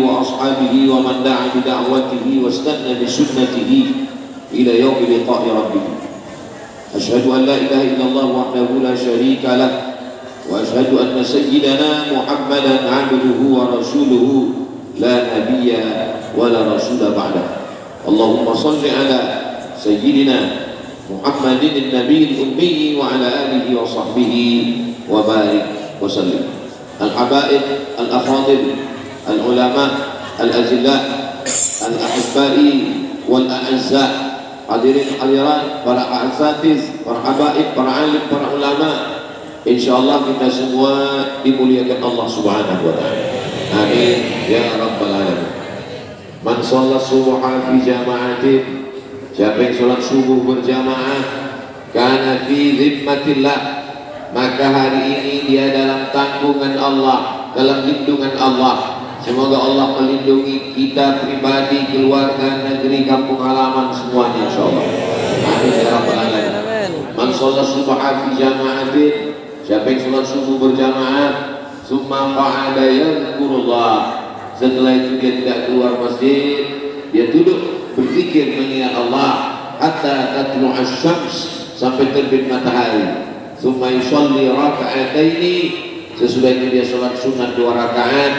وأصحابه ومن دعا بدعوته واستنى بسنته إلى يوم لقاء ربه. أشهد أن لا إله إلا الله وحده لا شريك له وأشهد أن سيدنا محمدا عبده ورسوله لا نبي ولا رسول بعده. اللهم صل على سيدنا محمد النبي الأمي وعلى آله وصحبه وبارك وسلم. الحبائب الأفاضل العلماء الأجلاء الأحباء والأعزاء, hadirin hadirat, para asatiz, para habaib, para alim, para ulama, insyaallah kita semua dimuliakan Allah Subhanahu wa taala. Amin ya rabbal alamin. Man shalla subha fi jama'atin, siapa yang sholat subuh berjamaah, kana fi dhimmatillah, maka hari ini dia dalam tanggungan Allah, dalam lindungan Allah. Semoga Allah melindungi kita pribadi, keluarga, negeri, kampung halaman, semuanya insyaallah. Amin ya rabbal alamin. Man shalla subha fi jama'atin, siapa yang sholat subuh berjamaah, summa qa'ada yadhkurullah, setelah itu dia tidak keluar masjid, dia duduk berzikir mengingat Allah hatta tatlu'a asy-syams, sampai terbit matahari. Summa yusalli raka'ataini, sesudah itu dia sholat sunat 2 rakaat,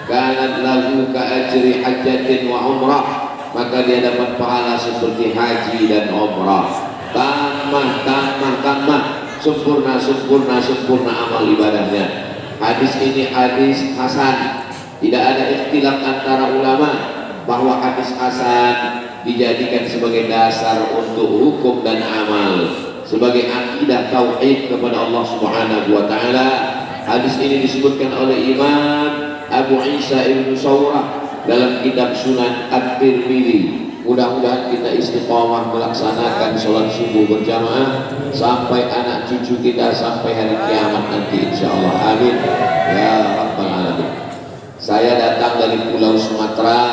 kanat lahu ka'ajri hajjatin wa umrah, maka dia dapat pahala seperti haji dan umrah. Tamah, sempurna amal ibadahnya. Hadis ini hadis hasan, tidak ada ikhtilaf antara ulama bahwa hadis hasan dijadikan sebagai dasar untuk hukum dan amal, sebagai akidah tauhid kepada Allah Subhanahu wa taala. Hadis ini disebutkan oleh Imam Abu Isa Ibn Sawrah dalam kitab Sunan At-Tirmidzi. Mudah-mudahan kita istiqomah melaksanakan sholat subuh berjamaah sampai anak cucu kita sampai hari kiamat nanti insyaallah. Amin ya rabbal alamin. Saya datang dari Pulau Sumatera,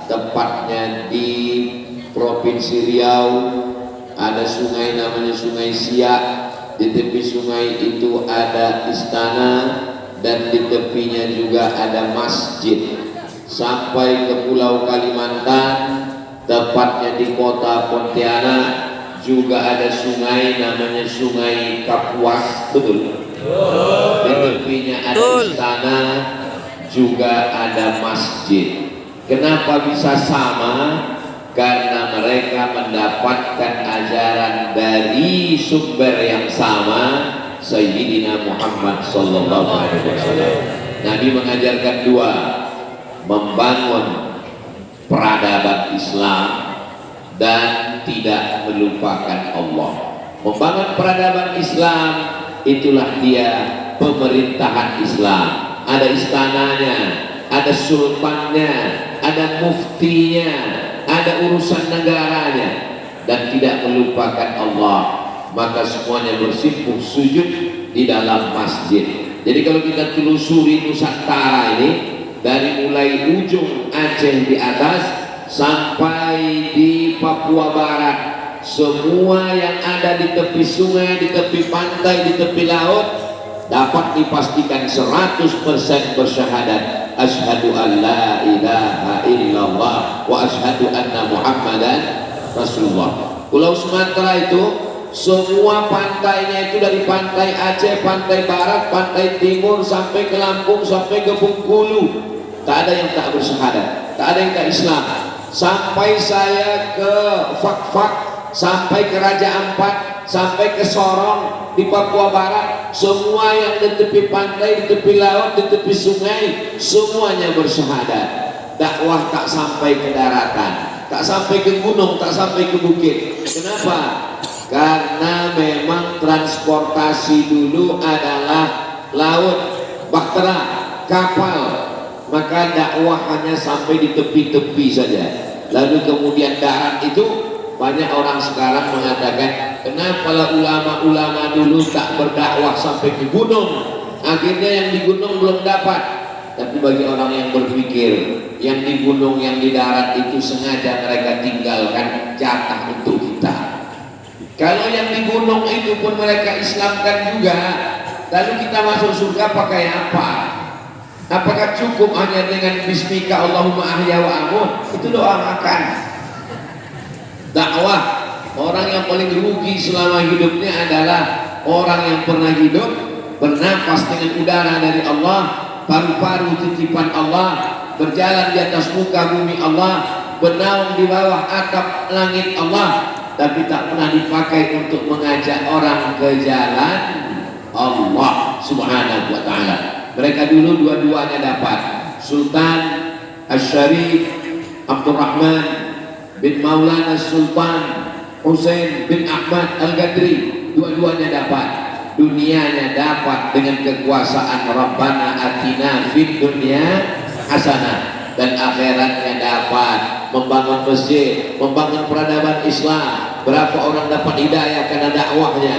tepatnya di Provinsi Riau. Ada sungai namanya Sungai Siak. Di tepi sungai itu ada istana dan di tepinya juga ada masjid. Sampai ke Pulau Kalimantan, tepatnya di kota Pontianak, juga ada sungai namanya Sungai Kapuas, betul? Di tepinya ada istana, juga ada masjid. Kenapa bisa sama? Karena mereka mendapatkan ajaran dari sumber yang sama, Sayyidina Muhammad sallallahu alaihi wasallam. Nabi mengajarkan 2, membangun peradaban Islam dan tidak melupakan Allah. Membangun peradaban Islam, itulah dia pemerintahan Islam. Ada istananya, ada sultannya, ada muftinya, ada urusan negaranya, dan tidak melupakan Allah. Maka semuanya bersimpuh sujud di dalam masjid. Jadi kalau kita telusuri Nusantara ini, dari mulai ujung Aceh di atas sampai di Papua Barat, semua yang ada di tepi sungai, di tepi pantai, di tepi laut, dapat dipastikan 100% bersyahadat asyhadu an la ilaha illallah wa asyhadu anna muhammadan rasulullah. Pulau Sumatera itu semua pantainya itu dari pantai Aceh, pantai Barat, pantai Timur, sampai ke Lampung, sampai ke Bengkulu, tak ada yang tak bersyahadat, tak ada yang tak Islam. Sampai saya ke Fak-Fak, sampai ke Raja Ampat, sampai ke Sorong di Papua Barat, semua yang di tepi pantai, di tepi laut, di tepi sungai, semuanya bersyahadat. Dakwah tak sampai ke daratan, tak sampai ke gunung, tak sampai ke bukit. Kenapa? Karena memang transportasi dulu adalah laut, bahtera, kapal, maka dakwah hanya sampai di tepi-tepi saja. Lalu kemudian darat itu, banyak orang sekarang mengatakan, kenapa ulama-ulama dulu tak berdakwah sampai ke gunung, akhirnya yang di gunung belum dapat. Tapi bagi orang yang berpikir, yang di gunung, yang di darat itu sengaja mereka tinggalkan jatah untuk kita. Kalau yang di gunung itu pun mereka Islamkan juga, lalu kita masuk surga pakai apa? Apakah cukup hanya dengan bismika Allahumma ahya wa amut? Itu doa makan. Dakwah, orang yang paling rugi selama hidupnya adalah orang yang pernah hidup, bernapas dengan udara dari Allah, paru-paru titipan Allah, berjalan di atas muka bumi Allah, bernaung di bawah atap langit Allah, tapi tak pernah dipakai untuk mengajak orang ke jalan Allah subhanahu wa ta'ala. Mereka dulu dua-duanya dapat. Sultan Asy-Syarif Abdurrahman bin Maulana Sultan Husain bin Ahmad Al-Gadri, dua-duanya dapat. Dunianya dapat dengan kekuasaan Rabbana atina fid dunya hasanah, dan akhiratnya dapat membangun masjid, membangun peradaban Islam. Berapa orang dapat hidayah karena dakwahnya?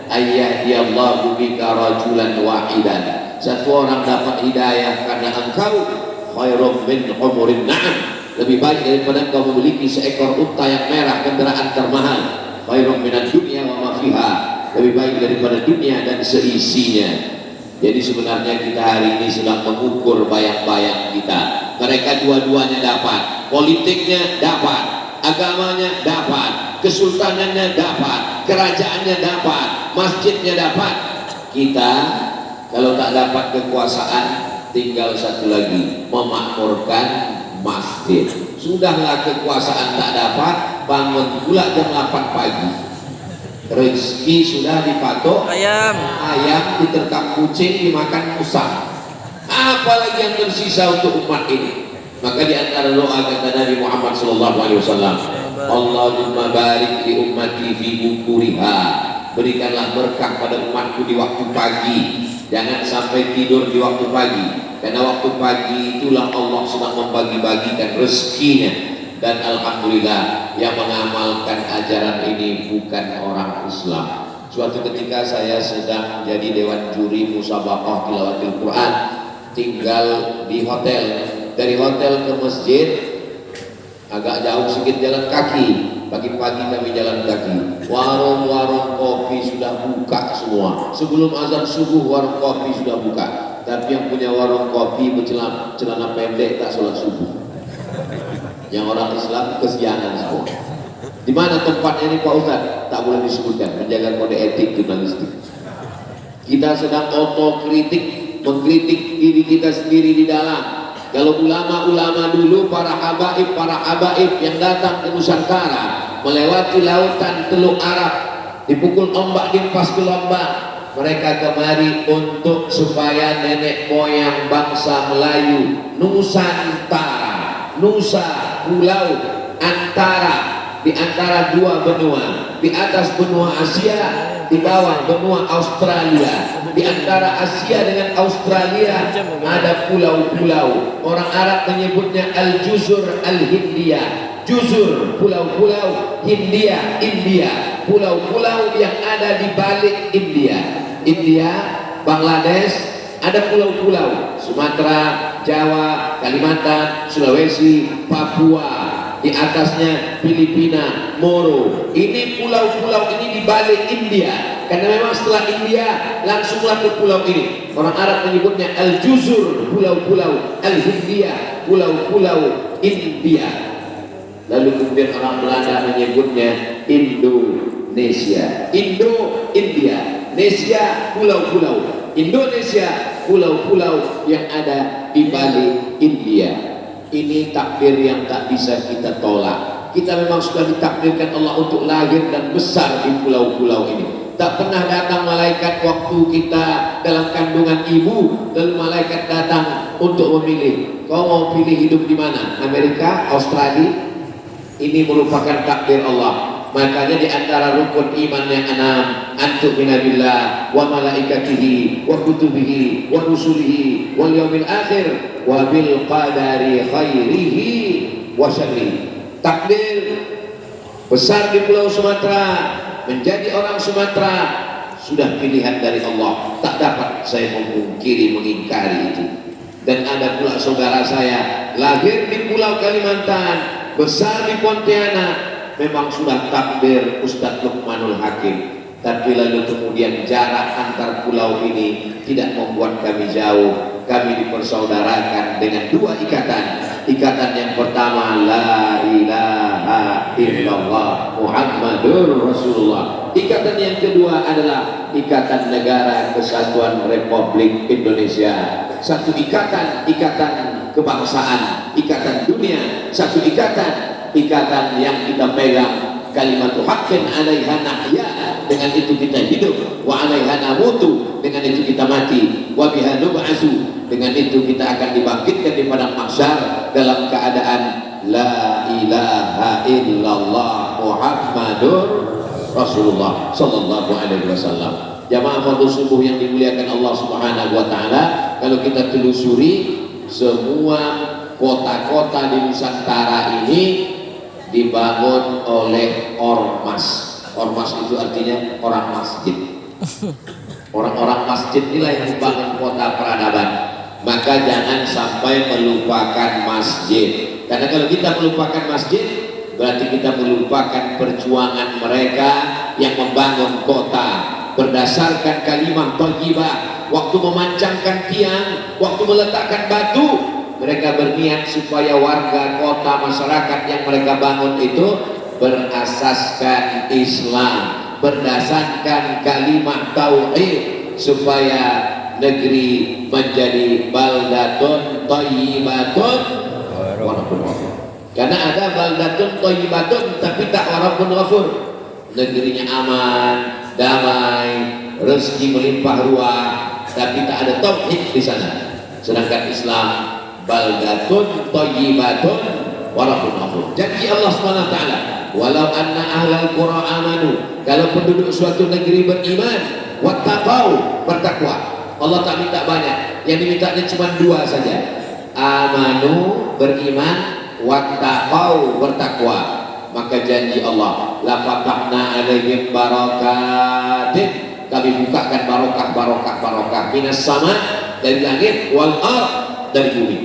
Ayyadiyallahu bika rajulan wahidan. Satu orang dapat hidayah karena engkau khairum min umurin na'am, lebih baik daripada engkau memiliki seekor unta yang merah, kendaraan termahal. Khairum minad dunya wa ma fiha, lebih baik daripada dunia dan seisinya. Jadi sebenarnya kita hari ini sedang mengukur bayang-bayang kita. Mereka dua-duanya dapat, politiknya dapat, agamanya dapat, kesultanannya dapat, kerajaannya dapat, masjidnya dapat. Kita kalau tak dapat kekuasaan, tinggal satu lagi, memakmurkan masjid. Sudahlah kekuasaan tak dapat, bangun pula jam 8 pagi. Rezeki sudah dipatok, ayam diterkam kucing, dimakan musang. Apalagi yang tersisa untuk umat ini? Maka di antara doa kata Nabi Muhammad SAW, Allahumma barik li ummati fi bukuriha, berikanlah berkah pada umatku di waktu pagi. Jangan sampai tidur di waktu pagi, karena waktu pagi itulah Allah sedang membagi-bagikan rezekinya. Dan alhamdulillah yang mengamalkan ajaran ini bukan orang Islam. Suatu ketika saya sedang menjadi dewan juri musabaqah tilawatil Quran, tinggal di hotel. Dari hotel ke masjid agak jauh sedikit, jalan kaki. Pagi-pagi kami jalan kaki. Warung-warung kopi sudah buka semua. Sebelum azan subuh warung kopi sudah buka. Tapi yang punya warung kopi bercelana pendek tak sholat subuh. Yang orang Islam kesiangan semua. Di mana tempatnya ini Pak Ustaz? Tak boleh disebutkan, menjaga kode etik jurnalistik. Kita sedang otokritik, mengkritik diri kita sendiri di dalam. Kalau ulama-ulama dulu, para habaib yang datang ke Nusantara, melewati lautan Teluk Arab, dipukul ombak, dimpas gelombang, mereka kemari untuk supaya nenek moyang bangsa Melayu, Nusantara, Nusa, pulau, antara, di antara dua benua, di atas benua Asia, di bawah benua Australia, di antara Asia dengan Australia ada pulau-pulau. Orang Arab menyebutnya Al-Juzur Al-Hindia, juzur, pulau-pulau, Hindia, India, pulau-pulau yang ada di balik India. India, Bangladesh, ada pulau-pulau, Sumatera, Jawa, Kalimantan, Sulawesi, Papua. Di atasnya Filipina, Moro. Ini pulau-pulau ini di balik India, karena memang setelah India langsunglah ke pulau ini. Orang Arab menyebutnya Al-Juzur, pulau-pulau, Al-Hindia, pulau-pulau India. Lalu kemudian orang Belanda menyebutnya Indonesia. India, Nesia, pulau-pulau. Indonesia, pulau-pulau yang ada di balik India. Ini takdir yang tak bisa kita tolak. Kita memang sudah ditakdirkan Allah untuk lahir dan besar di pulau-pulau ini. Tak pernah datang malaikat waktu kita dalam kandungan ibu, lalu malaikat datang untuk memilih. Kau mau pilih hidup di mana? Amerika, Australia? Ini merupakan takdir Allah. Makanya di antara rukun iman yang enam, antu minabillah wa malaikatihi wa kutubihi wa rusulihi wal yaumil akhir wa bil qadari khairihi wa syarrihi. Takdir besar di Pulau Sumatera, menjadi orang Sumatera sudah pilihan dari Allah, tak dapat saya memungkiri, mengingkari itu. Dan ada pula saudara saya lahir di Pulau Kalimantan, besar di Pontianak, memang sudah takdir Ustadz Luqmanul Hakim. Tapi lalu kemudian jarak antar pulau ini tidak membuat kami jauh. kami dipersaudarakan dengan dua ikatan. Ikatan yang pertama, la ilaha illallah Muhammadur Rasulullah. Ikatan yang kedua adalah ikatan Negara Kesatuan Republik Indonesia. Satu ikatan, ikatan kebangsaan, ikatan dunia. Satu ikatan, ikatan yang kita pegang, kalimatu haqqin 'alaiha nahya, dengan itu kita hidup, wa 'alaiha namutu, dengan itu kita mati, wa biha nub'atsu, dengan itu kita akan dibangkitkan di padang mahsyar dalam keadaan la ilaha illallah Muhammadur Rasulullah sallallahu alaihi wasallam. Jamaah fardhu subuh yang dimuliakan Allah Subhanahu wa taala, kalau kita telusuri semua kota-kota di Nusantara ini dibangun oleh ormas. Ormas itu artinya orang masjid. Orang-orang masjid inilah yang membangun kota peradaban. Maka jangan sampai melupakan masjid. Karena kalau kita melupakan masjid, berarti kita melupakan perjuangan mereka yang membangun kota berdasarkan kalimah thayyibah. Waktu memancangkan tiang, waktu meletakkan batu, mereka berniat supaya warga kota, masyarakat yang mereka bangun itu berasaskan Islam, berdasarkan kalimah tauhid, supaya negeri menjadi baldatun thayyibatun walaupun ghafur. Karena ada baldatun thayyibatun tapi tak walaupun ghafur, negerinya aman, damai, rezeki melimpah ruah, tapi tak ada tauhid di sana. Sedangkan Islam baldatun thayyibatun walaupun ghafur. Janji Allah SWT, walau anna ahlal qura amanu, kalau penduduk suatu negeri beriman, wattaqau, bertakwa. Allah tak minta banyak, yang dimintanya cuma dua saja, amanu, beriman, wattaqau, bertakwa. Maka janji Allah, la fatahna alaihim barakatin, kami bukakan barokah minas sama, dari langit, wal ard, dari bumi.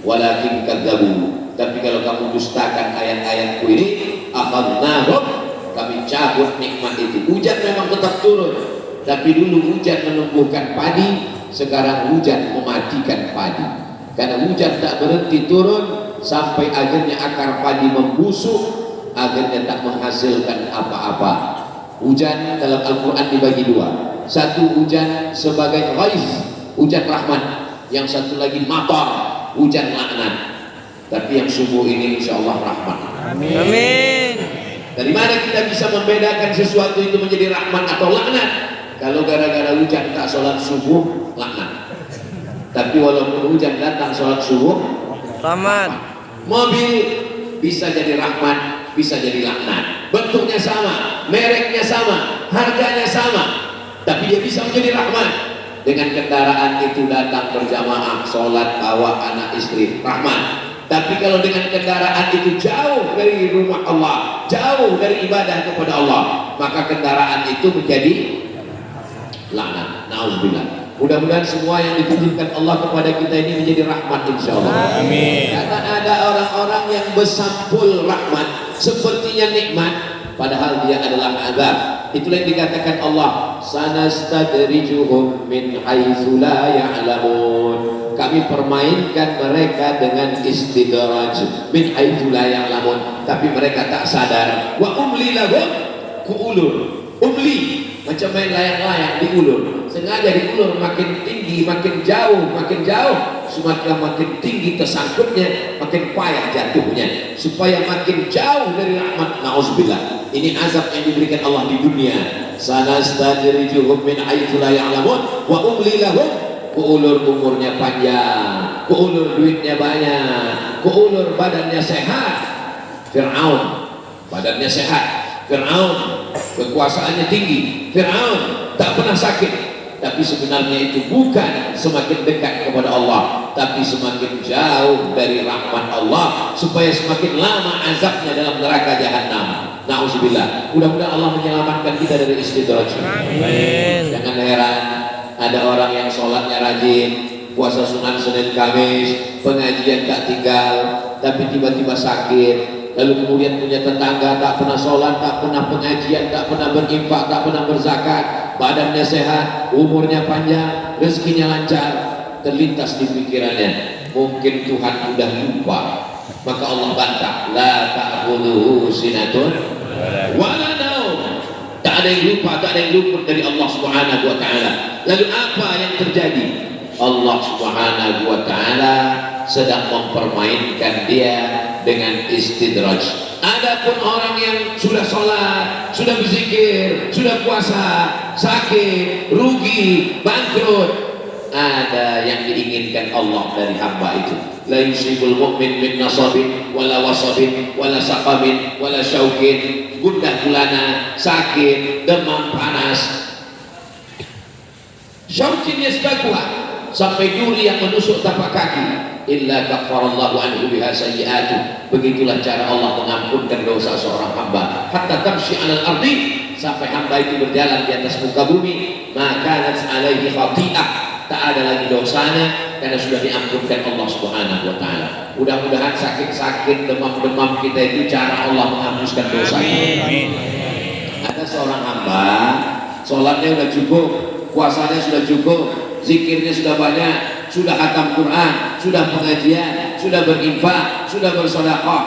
Walakin kadzabu, tapi kalau kamu dustakan ayat-ayatku ini, akhadnahum, kami cabut nikmat itu. Hujan memang tetap turun, tapi dulu hujan menumbuhkan padi, sekarang hujan mematikan padi. Karena hujan tak berhenti turun sampai akhirnya akar padi membusuk, akhirnya tak menghasilkan apa-apa. Hujan dalam Al-Quran dibagi dua, satu hujan sebagai ghaiz, hujan rahmat, yang satu lagi matar, hujan laknat. Tapi yang subuh ini insya Allah rahmat. Amin. Amin. Dari mana kita bisa membedakan sesuatu itu menjadi rahmat atau laknat? Kalau gara-gara hujan tak sholat subuh, laknat. Tapi walaupun hujan datang sholat subuh, rahmat. Mobil bisa jadi rahmat, bisa jadi laknat. Bentuknya sama, mereknya sama, harganya sama, tapi dia bisa menjadi rahmat. Dengan kendaraan itu datang berjamaah, sholat, bawa anak istri, rahmat. Tapi kalau dengan kendaraan itu jauh dari rumah Allah, jauh dari ibadah kepada Allah, maka kendaraan itu menjadi laknat. Nauzubillah. Mudah-mudahan semua yang dititipkan Allah kepada kita ini menjadi rahmat insyaallah. Amin. Karena ada orang-orang yang bersampul rahmat, sepertinya nikmat, padahal dia adalah azab. Itulah yang dikatakan Allah, sanastadrijuhum min haitsu la ya'lamun. Kami permainkan mereka dengan istidraj, min haitsu la ya'lamun, tapi mereka tak sadar. Wa umli lahum, kuulur, umli, macam main layang-layang diulur, sengaja diulur makin tinggi, makin jauh, semakin makin tinggi tersangkutnya, makin payah jatuhnya, supaya makin jauh dari rahmat. Nauzubillah. Ini azab yang diberikan Allah di dunia. Sanastadrijuhum min haitsu la ya'lamun wa umli lahum, kuulur umurnya panjang, kuulur duitnya banyak, kuulur badannya sehat. Fir'aun badannya sehat, Fir'aun kekuasaannya tinggi, Fir'aun tak pernah sakit, tapi sebenarnya itu bukan semakin dekat kepada Allah, tapi semakin jauh dari rahmat Allah, supaya semakin lama azabnya dalam neraka jahanam. Nauzubillah. Mudah-mudahan Allah menyelamatkan kita dari istidraj. Amin. Jangan heran ada orang yang sholatnya rajin, puasa sunnah Senin Kamis, pengajian tak tinggal, tapi tiba-tiba sakit. Lalu kemudian punya tetangga tak pernah sholat, tak pernah pengajian, tak pernah berinfak, tak pernah berzakat, badannya sehat, umurnya panjang, rezekinya lancar, terlintas di pikirannya, mungkin Tuhan sudah lupa. Maka Allah bantah, la ta'khudhuhu sinatun wala naum. Tak ada yang lupa, tak ada yang luput dari Allah Subhanahu wa taala. Lalu apa yang terjadi? Allah Subhanahu wa taala sedang mempermainkan dia dengan istidraj. Adapun orang yang sudah sholat, sudah berzikir, sudah puasa, sakit, rugi, bangkrut, ada yang diinginkan Allah dari hamba itu. La yusibul mu'min min nasabin wala wasabin wala saqamin wala syaukin, gundah gulana, sakit, demam panas, syaukin yastaqwa, sampai duri yang menusuk tapak kaki, illa kafarallahu anhu biha sayyi'atu. Begitulah cara Allah mengampunkan dosa seorang hamba. Hatta tamshi 'alal ardi, sampai hamba itu berjalan di atas muka bumi, maka alaihi khati'ah, tak ada lagi dosanya karena sudah diampunkan Allah Subhanahu wa taala. Mudah-mudahan sakit-sakit, demam-demam kita itu cara Allah menghapuskan dosa. Ada seorang hamba, sholatnya sudah cukup, puasanya sudah cukup, zikirnya sudah banyak, sudah khatam Quran, sudah pengajian, sudah berinfak, sudah bersedekah,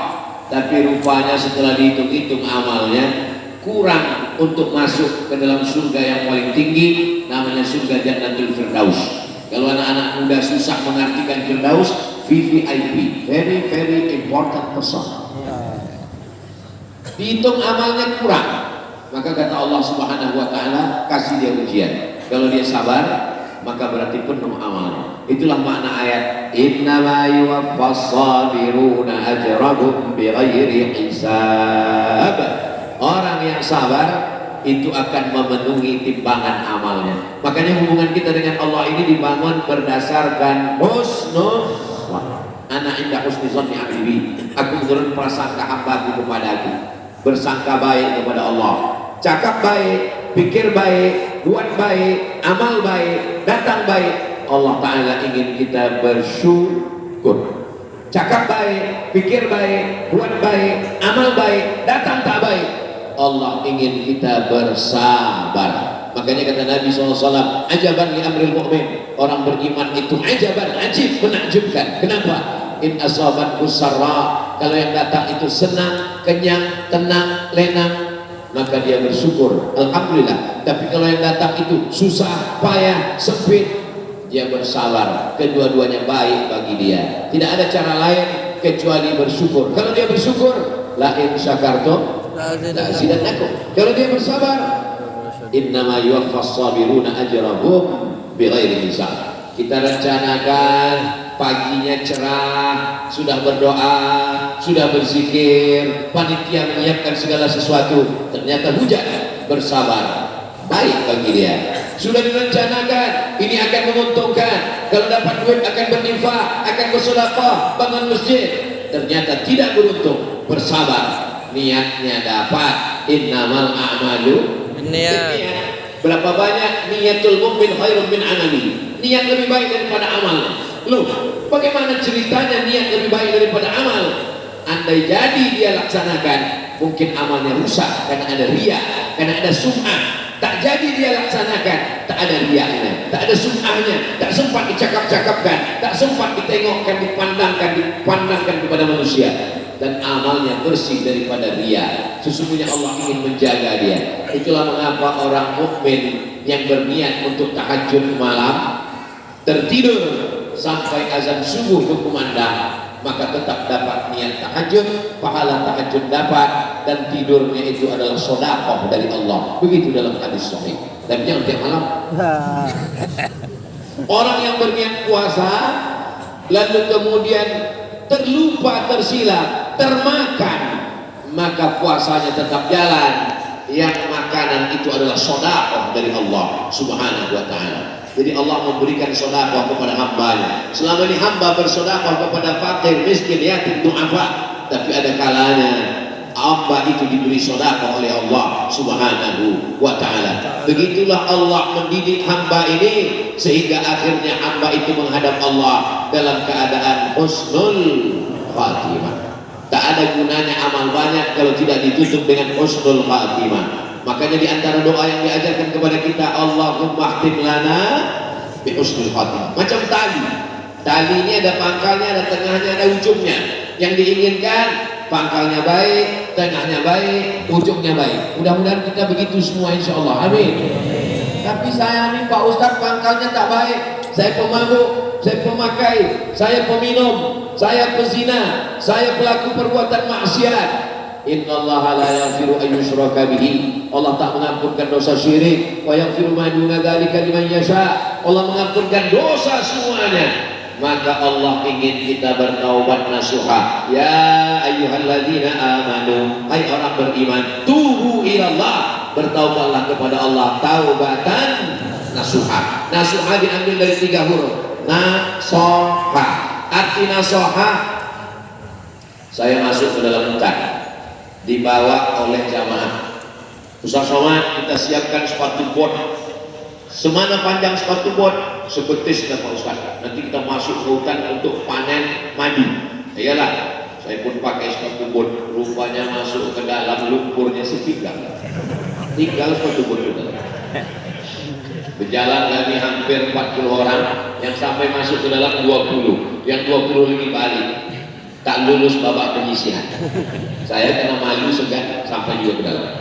tapi rupanya setelah dihitung-hitung amalnya kurang untuk masuk ke dalam surga yang paling tinggi, namanya surga Jannatul Firdaus. Kalau anak-anak muda susah mengartikan Firdaus, VVIP, very very important person. Dihitung amalnya kurang, maka kata Allah Subhanahu wa taala, kasih dia ujian. Kalau dia sabar, maka berarti penuh amalnya. Itulah makna ayat innama yuwaffas sabiruna ajrahum bighairi hisab. Orang yang sabar itu akan memenuhi timbangan amalnya. Makanya hubungan kita dengan Allah ini dibangun berdasarkan husnul ana inda husni zanni abdi. Aku menurut prasangka hambaku kepadaku, bersangka baik kepada Allah, cakap baik, pikir baik, buat baik, amal baik, datang baik. Allah Ta'ala ingin kita bersyukur. Cakap baik, pikir baik, buat baik, amal baik, datang tak baik, Allah ingin kita bersabar. Makanya kata Nabi SAW, ajaban li amril mu'min, orang beriman itu ajaban, ajib, menakjubkan. Kenapa? In asabat usarra, kalau yang datang itu senang, kenyang, tenang, lenang, maka dia bersyukur, alhamdulillah. Tapi kalau yang datang itu susah, payah, sempit, dia bersabar. Kedua-duanya baik bagi dia. Tidak ada cara lain kecuali bersyukur. Kalau dia bersyukur, la in syakartum la azidannakum. Kalau dia bersabar, innama yuwaffas sabiruna ajrahum bighairi hisab. Kita rencanakan paginya cerah, sudah berdoa, sudah berzikir, panitia menyiapkan segala sesuatu, ternyata hujan, bersabar, baik bagi dia. Sudah direncanakan, ini akan menguntungkan, kalau dapat duit akan berinfak, akan bersedekah, bangun masjid, ternyata tidak beruntung, bersabar, niatnya dapat. Innamal a'malu binniyat. Berapa banyak niatul mukmin khairun min amali, niat lebih baik daripada amal. Loh, bagaimana ceritanya niat lebih baik daripada amal? Andai jadi dia laksanakan, mungkin amalnya rusak karena ada riya, karena ada sum'ah. Tak jadi dia laksanakan, tak ada riyanya, tak ada sum'ahnya, tak sempat dicakap-cakapkan, tak sempat ditengokkan, dipandangkan kepada manusia, dan amalnya bersih daripada riya. Sesungguhnya Allah ingin menjaga dia. Itulah mengapa orang mukmin yang berniat untuk tahajud malam, tertidur sampai azan subuh berkumandang, maka tetap dapat niat tahajud, pahala tahajud dapat, dan tidurnya itu adalah sedekah dari Allah. Begitu dalam hadis sahih. Dan jangan tiap malam. Orang yang berniat puasa lalu kemudian terlupa, tersilap, termakan, maka puasanya tetap jalan. Yang makanan itu adalah sedekah dari Allah Subhanahu wa taala. Jadi Allah memberikan sedekah kepada hambanya. Selama ini hamba bersedekah kepada fakir, miskin, yatim, du'afa, tapi ada kalanya hamba itu diberi sedekah oleh Allah Subhanahu wa taala. Begitulah Allah mendidik hamba ini sehingga akhirnya hamba itu menghadap Allah dalam keadaan husnul khatimah. Tak ada gunanya amal banyak kalau tidak ditutup dengan husnul khatimah. Makanya di antara doa yang diajarkan kepada kita, Allahumma khtim lana bi husnul khatimah. Macam tali. Tali ini ada pangkalnya, ada tengahnya, ada ujungnya. Yang diinginkan pangkalnya baik, tengahnya baik, ujungnya baik. Mudah-mudahan kita begitu semua insya Allah. Amin. Tapi saya nih Pak Ustadz pangkalnya tak baik. Saya pemabuk, saya pemakai, saya peminum, saya pezina, saya pelaku perbuatan maksiat. Innallaha la yaghfiru an yushraka bihi. Allah tak mengampunkan dosa syirik. Wa yaghfiru ma duna dzalika liman yasha. Allah mengampunkan dosa semuanya. Maka Allah ingin kita bertaubat nasuha. Ya ayyuhalladzina amanu, hai orang beriman, tubu ilallah, bertaubatlah kepada Allah taubatan nasuha. Nasuha diambil dari 3 huruf. Nasoha. Arti nasoha, saya masuk ke dalam hutan, dibawa oleh jamaah. Ustaz Somad, kita siapkan sepatu bot. Semana panjang sepatu bot? Sebetis Pak Ustaz. Nanti kita masuk ke hutan untuk panen madu. Iyalah, saya pun pakai sepatu bot. Rupanya masuk ke dalam lumpurnya setinggal. Tinggal sepatu bot itu. Berjalan kami hampir 40 orang, yang sampai masuk ke dalam 20, yang 20 lagi balik. Tak lulus babak penyisihan. Saya kena malu segan sampai juga ke dalam.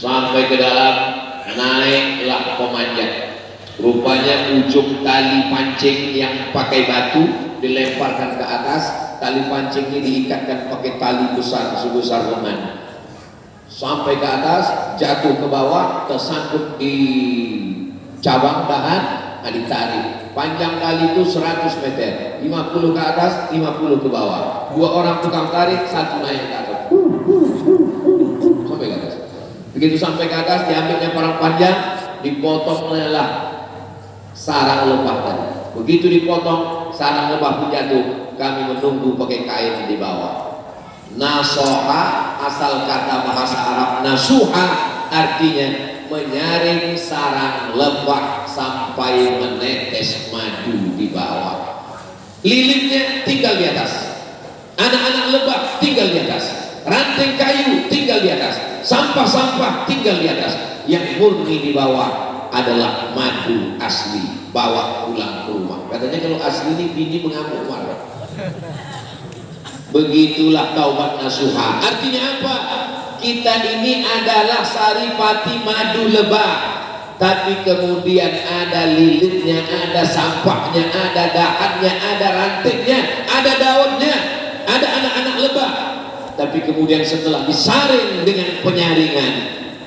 Sampai ke dalam, naiklah pemanjat. Rupanya ujung tali pancing yang pakai batu dilemparkan ke atas, tali pancing ini diikatkan pakai tali besar sebesar lengan. Sampai ke atas, jatuh ke bawah, tersangkut di cabang dahan, ditarik. Panjang tali itu 100 meter, 50 ke atas, 50 ke bawah. 2 orang tukang tarik, 1 naik ke atas. Sampai ke atas. Begitu sampai ke atas, diambilnya parang panjang, dipotong lelah sarang lebah tadi. Begitu dipotong, sarang lebah pun jatuh. Kami menunggu pakai kain di bawah. Nasoha, asal kata bahasa Arab nasuha, artinya menyaring sarang lebah sampai menetes madu di bawah. Lilinnya tinggal di atas, anak-anak lebah tinggal di atas, ranting kayu tinggal di atas, sampah-sampah tinggal di atas. Yang murni di bawah adalah madu asli, bawa pulang ke rumah. Katanya kalau asli ini bini mengamuk warna. Begitulah taubat nasuha. Artinya apa? Kita ini adalah saripati madu lebah, tapi kemudian ada lilitnya, ada sampahnya, ada dahannya, ada rantingnya, ada daunnya, ada anak-anak lebah. Tapi kemudian setelah disaring dengan penyaringan,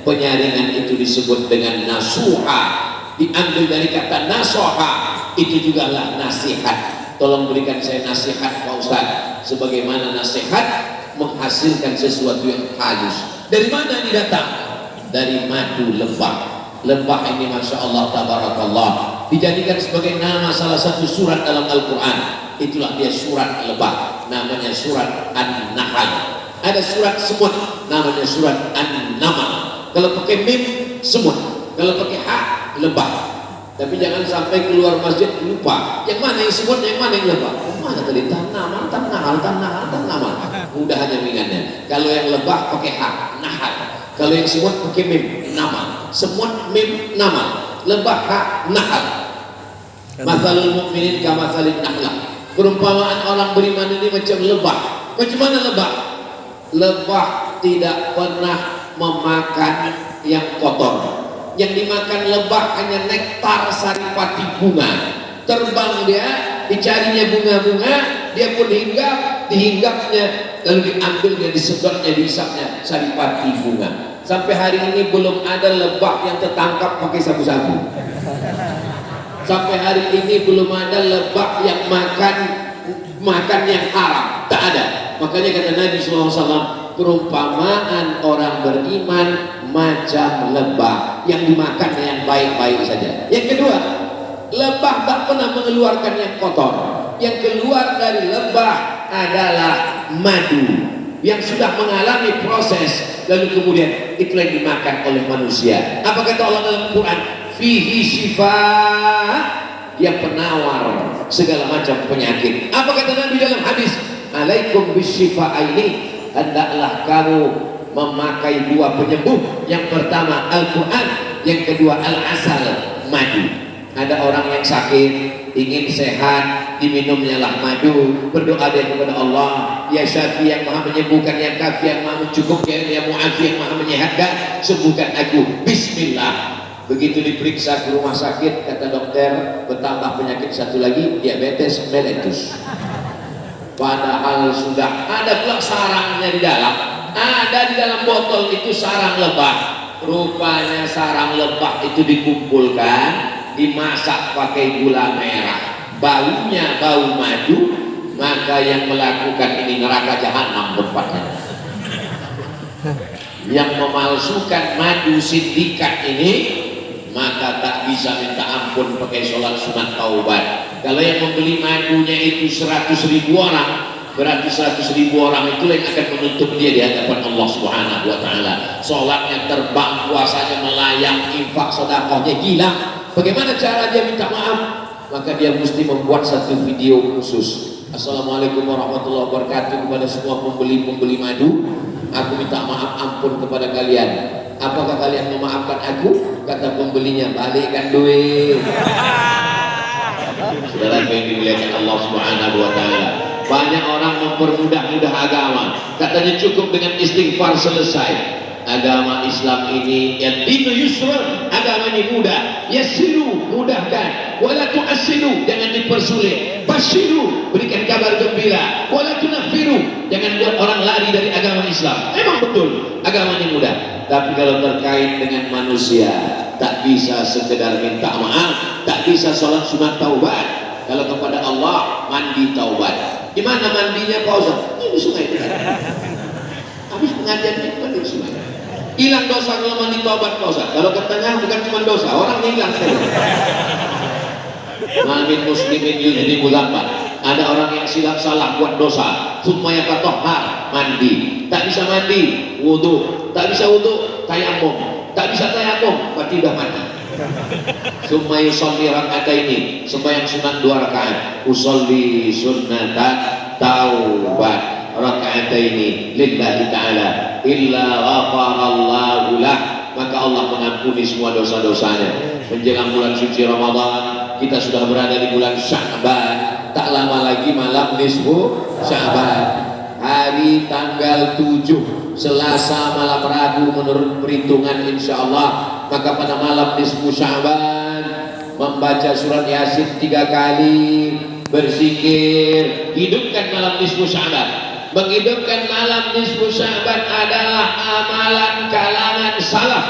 penyaringan itu disebut dengan nasuha. Diambil dari kata nasoha, itu juga lah nasihat. Tolong berikan saya nasihat Pak Ustaz. Sebagaimana nasihat menghasilkan sesuatu yang halus. Dari mana ini datang? Dari madu lebah. Lebah ini Masya Allah tabarakallah dijadikan sebagai nama salah satu surat dalam Al-Quran. Itulah dia surat lebah, namanya surat An-Nahl. Ada surat semut, namanya surat An-Namal. Kalau pakai mim, semut. Kalau pakai ha, lebah. Tapi jangan sampai keluar masjid lupa yang mana yang semut, yang mana yang lebah. Oh, mana tadi tanaman, tanaman. Mudah hanya ringannya. Kalau yang lebah pakai ha, nahal. Kalau yang semut pakai mim, nama. Semut mim nama. Lebah ha, nahal. Mathalul mu'minin ka mathalin nahlah. Perumpamaan orang beriman ini macam lebah. Macam mana lebah? Lebah tidak pernah memakan yang kotor. Yang dimakan lebah hanya nektar saripati bunga. Terbang dia, dicarinya bunga-bunga, dia pun hinggap, dihinggapnya, lalu diambilnya, disedotnya, dihisapnya saripati bunga. Sampai hari ini belum ada lebah yang tertangkap pakai sabu-sabu. Sampai hari ini belum ada lebah yang makan yang haram. Tak ada. Makanya kata Nabi SAW, perumpamaan orang beriman macam lebah yang dimakan yang baik-baik saja. Yang kedua, lebah tak pernah mengeluarkan yang kotor. Yang keluar dari lebah adalah madu yang sudah mengalami proses, lalu kemudian itu yang dimakan oleh manusia. Apa kata Allah dalam Quran? Fihi shifa, yang penawar segala macam penyakit. Apa kata Nabi dalam hadis? Alaikum bisyifa'aini, hendaklah kamu memakai 2 penyembuh. Yang pertama Al-Quran, yang kedua Al-Asal, madu. Ada orang yang sakit, ingin sehat, diminumnya lah madu, berdoa dia kepada Allah, ya Syafi yang maha menyembuhkan, yang Kafi yang maha mencukupkan, ya Mu'afi yang maha menyehatkan, sembuhkan aku, bismillah. Begitu diperiksa ke rumah sakit, kata dokter, bertambah penyakit satu lagi, diabetes mellitus. Padahal sudah ada pula sarangnya di dalam, ada di dalam botol itu sarang lebah. Rupanya sarang lebah itu dikumpulkan, dimasak pakai gula merah, baunya bau madu, maka yang melakukan ini neraka jahanam tempatnya. Yang memalsukan madu sindikat ini maka tak bisa minta ampun pakai sholat sunat taubat. Kalau yang membeli madunya itu 100.000 orang, berarti 100.000 orang itu yang akan menuntut dia di hadapan Allah Subhanahu wa Ta'ala. Sholatnya terbang, puasanya melayang, infak sedekahnya gila. Bagaimana cara dia minta maaf? Maka dia mesti membuat satu video khusus. Assalamualaikum warahmatullahi wabarakatuh kepada semua pembeli madu. Aku minta maaf ampun kepada kalian. Apakah kalian memaafkan aku? Kata pembelinya, balikkan duit. Saudara yang dimuliakan Allah Subhanahu wa Ta'ala, banyak orang mempermudah-mudah agama, katanya cukup dengan istighfar selesai. Agama Islam ini ya dinu yusra, agama ini mudah. Yassiru, mudahkan, wala tu'assiru, jangan dipersulit. Basyiru, berikan kabar gembira, wala tunaffiru, jangan buat orang lari dari agama Islam. Memang betul agama ini mudah, tapi kalau terkait dengan manusia tak bisa sekedar minta maaf, tak bisa sholat sunat taubat. Kalau kepada Allah mandi taubat. Di mana mandinya Pak Ustaz? Ini di sungai itu. Habis pengajian itu mandi di sungai. Hilang dosa kalau mandi taubat Pak Ustaz. Kalau ke tengah bukan cuma dosa, orang hilang. Mamin muslimin yudhini mulamat. Ada orang yang silap salah buat dosa, supaya katohar mandi, tak bisa mandi, wudhu, tak bisa wudhu, tayamum, tak bisa tayamum, berarti udah mati. Summa yusolli raka'ataini, sembahyang sunat 2 rakaat. Usolli sunnatan taubat raka'ataini lillahi ta'ala illa ghafarallahu lah, maka Allah mengampuni semua dosa-dosanya. Menjelang bulan suci Ramadan, kita sudah berada di bulan Sya'ban, tak lama lagi malam nisfu Sya'ban. Hari tanggal 7 Selasa malam Rabu menurut perhitungan insya Allah. Maka pada malam nisfu Sya'ban membaca surat Yasin 3 kali, berzikir, hidupkan malam nisfu Sya'ban. Menghidupkan malam nisfu Sya'ban adalah amalan kalangan salaf.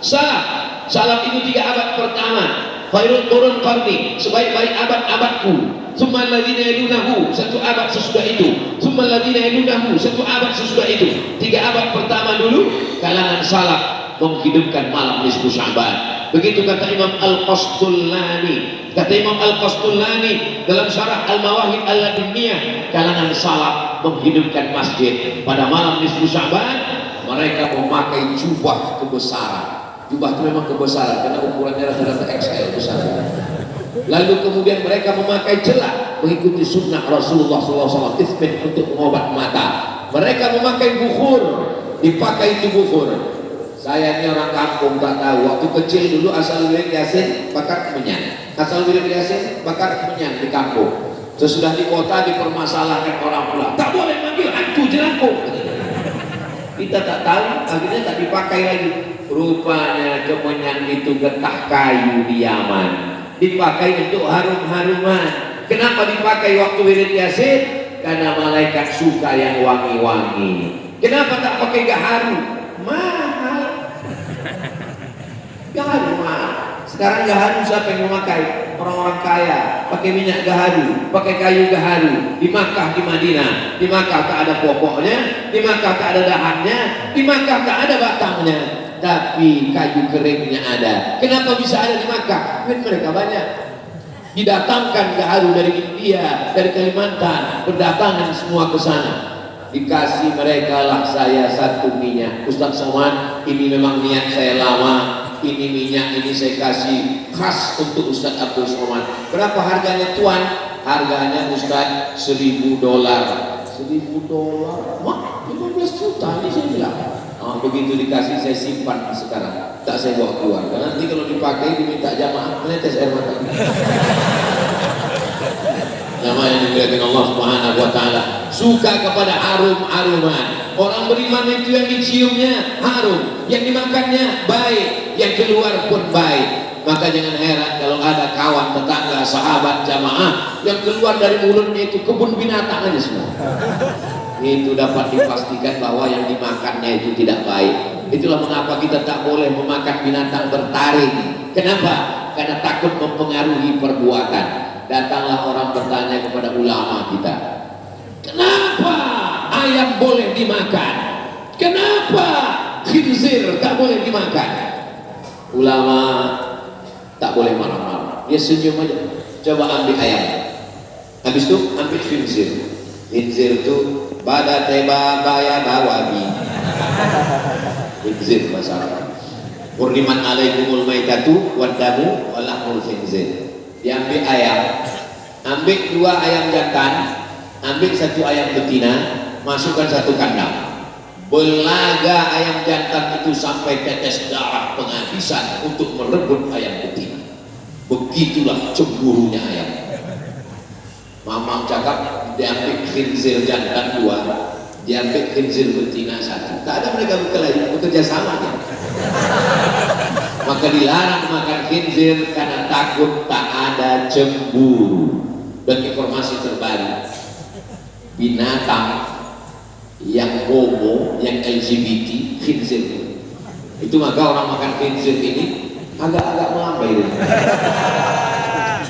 Salaf itu 3 abad pertama. Khairul qurun qarni, sebaik-baik abad-abadku. Tsumma alladziina yalunahu, 1 abad sesudah itu. Tsumma alladziina yalunahu, 1 abad sesudah itu. 3 abad pertama dulu kalangan salaf menghidupkan malam nisfu Sya'ban. Begitu kata Imam Al-Qastullani. Kata Imam Al-Qastullani dalam syarah Al-Mawahib Al-Laduniyah, kalangan salaf menghidupkan masjid pada malam nisfu Sya'ban. Mereka memakai jubah kebesaran. Jubah itu memang kebesaran karena ukurannya rata-rata XL besar. Lalu kemudian mereka memakai celak mengikuti sunnah Rasulullah SAW, tisbih untuk mengobat mata. Mereka memakai bukhur, dipakai itu bukhur. Saya ini orang kampung tak tahu. Waktu kecil dulu asal wirid Yasin bakar kemenyan, asal wirid Yasin bakar kemenyan di kampung. Sesudah di kota dipermasalahkan orang pula, tak boleh manggil hantu jelangkung. Kita tak tahu, akhirnya tak dipakai lagi. Rupanya kemenyan itu getah kayu di Yaman, dipakai untuk harum-haruman. Kenapa dipakai waktu wirid Yasin? Karena malaikat suka yang wangi-wangi. Kenapa tak pakai gaharu? Mahal. Gaharu mahal. Sekarang gaharu siapa yang memakai? Orang-orang kaya pakai minyak gaharu, pakai kayu gaharu. Di Makkah, di Madinah, di Makkah tak ada pokoknya, di Makkah tak ada dahannya, di Makkah tak ada batangnya, tapi kayu keringnya ada. Kenapa bisa ada di Makkah? Mereka banyak. Didatangkan gaharu dari India, dari Kalimantan, berdatangan semua ke sana. Dikasih mereka lah saya 1 minyak. Ustaz Somad, ini memang niat saya lama. Ini minyak ini saya kasih khas untuk Ustaz Abdul Somad. Berapa harganya tuan? Harganya Ustaz $1.000. $1.000? Wah, 15 juta ini saya bilang. begitu dikasih saya simpan sekarang, tak saya bawa keluar. Karena nanti kalau dipakai diminta jamaah menetes air mata. Jamaah yang dimuliakan Allah Subhanahu wa taala, suka kepada harum-haruman. Orang beriman itu yang diciumnya harum, yang dimakannya baik, yang keluar pun baik. Maka jangan heran kalau ada kawan, tetangga, sahabat, jamaah yang keluar dari mulutnya itu kebun binatang aja semua. Itu dapat dipastikan bahwa yang dimakannya itu tidak baik. Itulah mengapa kita tak boleh memakan binatang bertaring. Kenapa? Karena takut mempengaruhi perbuatan. Datanglah orang bertanya kepada ulama kita, kenapa ayam boleh dimakan? Kenapa khinzir tak boleh dimakan? Ulama tak boleh marah-marah, dia senyum aja. Coba ambil ayam, habis itu ambil khinzir. Khinzir itu pada teba baya bawabi. Khinzir bahasa Arab. Hurrimat alaikumul maitatu wadamu walahmul khinzir. Diambil ayam, ambil 2 ayam jantan, ambil 1 ayam betina, masukkan 1 kandang. Belaga ayam jantan itu sampai tetes darah penghabisan untuk merebut ayam betina. Begitulah cemburunya ayam. Mamang cakap diambil khinzir jantan 2, diambil khinzir betina 1. Tak ada mereka bekerja sama ya. Maka dilarang makan khinzir karena takut tak ada cemburu. Dan informasi terbaru, binatang yang homo, yang LGBT, khinzir itu. Maka orang makan khinzir ini agak-agak melambai.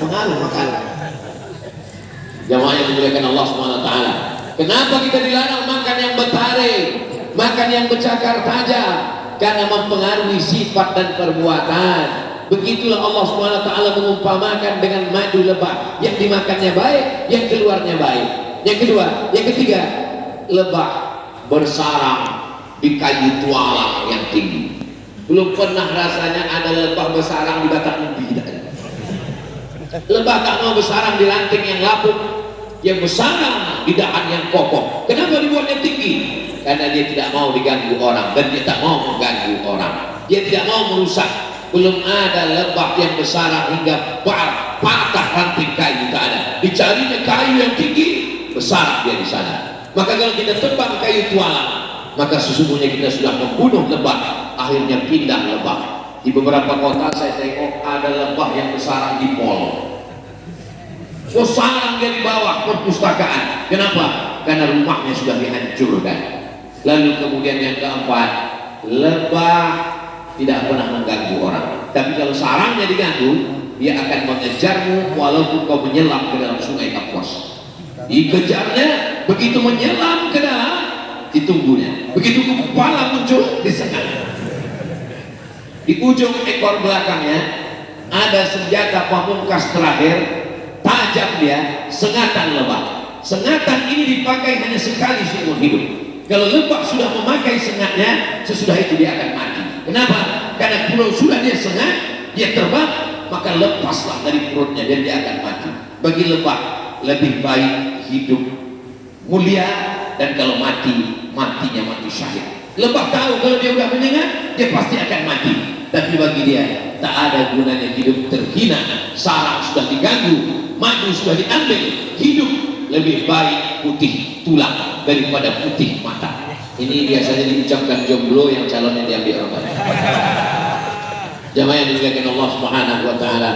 Pengaruh makan. Jamaah yang dimuliakan Allah SWT, kenapa kita dilarang makan yang bertaring, makan yang bercakar tajam? Karena mempengaruhi sifat dan perbuatan. Begitulah Allah SWT mengumpamakan dengan madu lebah, yang dimakannya baik, yang keluarnya baik. Yang kedua, yang ketiga, lebah bersarang di kayu tualang yang tinggi. Belum pernah rasanya ada lebah bersarang di batang ubi. Lebah tak mau bersarang di ranting yang lapuk, yang bersarang di dahan yang kokoh. Kenapa dibuatnya tinggi? Karena dia tidak mau diganggu orang, dan dia tak mau mengganggu orang. Dia tidak mau merusak. Belum ada lebah yang bersarang hingga patah ranting kayu, tak ada. Dicarinya kayu yang tinggi, bersarang dia di sana. Maka kalau kita tebang kayu tualang, maka sesungguhnya kita sudah membunuh lebah. Akhirnya pindah lebah. Di beberapa kota saya tengok ada lebah yang bersarang di mall. Bersarang dia di bawah perpustakaan. Kenapa? Karena rumahnya sudah dihancurkan. Lalu kemudian yang keempat, lebah tidak pernah mengganggu orang. Tapi kalau sarangnya diganggu, dia akan mengejarmu walaupun kau menyelam ke dalam sungai Kapos. Dikejarnya, begitu menyelam ke dalam, ditunggunya. Begitu kepala muncul, disengat. Di ujung ekor belakangnya ada senjata pamungkas terakhir, tajam dia, sengatan lebah. Sengatan ini dipakai hanya sekali seumur hidup. Kalau lebah sudah memakai sengatnya, sesudah itu dia akan mati. Kenapa? Karena kalau sudah dia sengat, dia terbang, maka lepaslah dari perutnya dan dia akan mati. Bagi lebah lebih baik hidup mulia, dan kalau mati, matinya mati syahid. Lebah tahu kalau dia sudah menyengat, dia pasti akan mati. Tapi bagi dia tak ada gunanya hidup terhina. Sarang sudah diganggu, madu sudah diambil, hidup lebih baik putih tulang daripada putih mata. Ini biasanya diucapkan jomblo yang calonnya diambil orang lain. Jamaah yang dimuliakan Allah Subhanahu wa taala,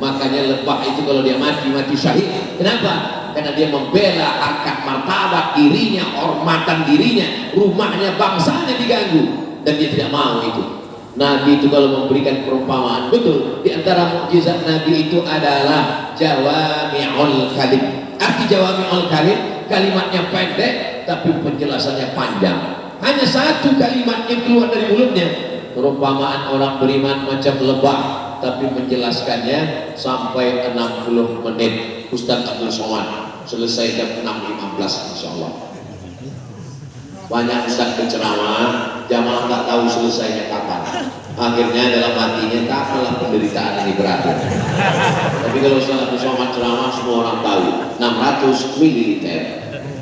makanya lebah itu kalau dia mati, mati syahid. Kenapa? Karena dia membela harkat martabat dirinya, hormatan dirinya, rumahnya, bangsanya diganggu, dan dia tidak mau itu. Nabi itu kalau memberikan perumpamaan, betul, di antara mukjizat Nabi itu adalah jawami'ul kalim. Arti jawami'ul kalim, kalimatnya pendek tapi penjelasannya panjang. Hanya 1 kalimat yang keluar dari mulutnya. Perumpamaan orang beriman macam lebah, tapi menjelaskannya sampai 60 menit. Ustaz Abdul Somad selesai jam 6.15 insyaallah. Banyak ustaz berceramah, jamaah tak tahu selesainya kapan. Akhirnya dalam hatinya, kapalah penderitaan ini berakhir. Tapi kalau Ustaz Abdul Somad ceramah, semua orang tahu. 600 ml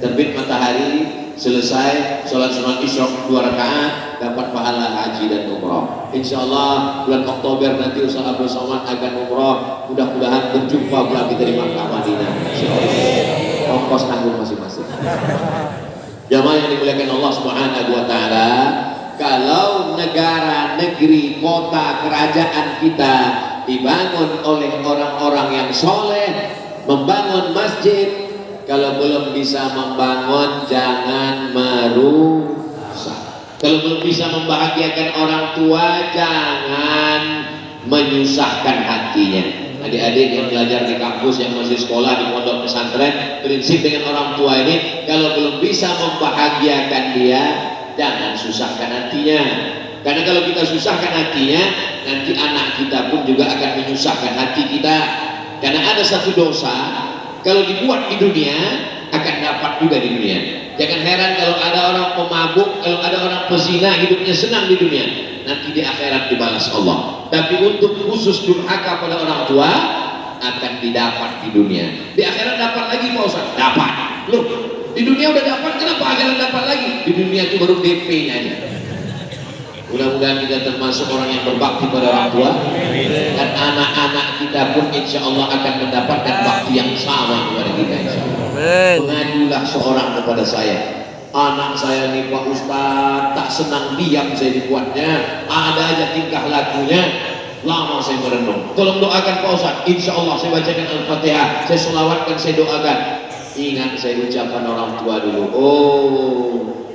terbit matahari selesai sholat sunat isyraq 2 rakaat dapat pahala haji dan umrah. Insyaallah bulan Oktober nanti Ustaz Abdul Somad akan umrah, mudah-mudahan berjumpa pula kita di Makkah Madinah insyaallah. Ongkos tanggung masing-masing. Jamaah yang dimuliakan Allah Subhanahu wa taala, kalau negara, negeri, kota, kerajaan kita dibangun oleh orang-orang yang soleh, membangun masjid, kalau belum bisa membangun jangan merusak. Kalau belum bisa membahagiakan orang tua jangan menyusahkan hatinya. Adik-adik yang belajar di kampus, yang masih sekolah di pondok pesantren, prinsip dengan orang tua ini, kalau belum bisa membahagiakan dia jangan susahkan hatinya. Karena kalau kita susahkan hatinya, nanti anak kita pun juga akan menyusahkan hati kita. Karena ada satu dosa, kalau dibuat di dunia akan dapat juga di dunia. Jangan heran kalau ada orang pemabuk, kalau ada orang pezina, hidupnya senang di dunia, nanti di akhirat dibalas Allah. Tapi untuk khusus durhaka pada orang tua akan didapat di dunia. Di akhirat dapat lagi Pak Ustaz? Dapat. Loh, di dunia udah dapat, kenapa akhirat dapat lagi? Di dunia itu baru DP-nya aja. Mudah-mudahan kita termasuk orang yang berbakti pada orang tua, dan anak-anak kita pun insya Allah akan mendapatkan bakti yang sama kepada kita insya Allah. Pengadulah seorang kepada saya, anak saya nih Pak Ustadz tak senang diam saya dibuatnya, ada aja tingkah lakunya. Lama saya merenung, tolong doakan Pak Ustadz. Insya Allah saya bacakan Al-Fatihah, saya selawatkan, saya doakan. Ingat saya ucapan orang tua dulu, oh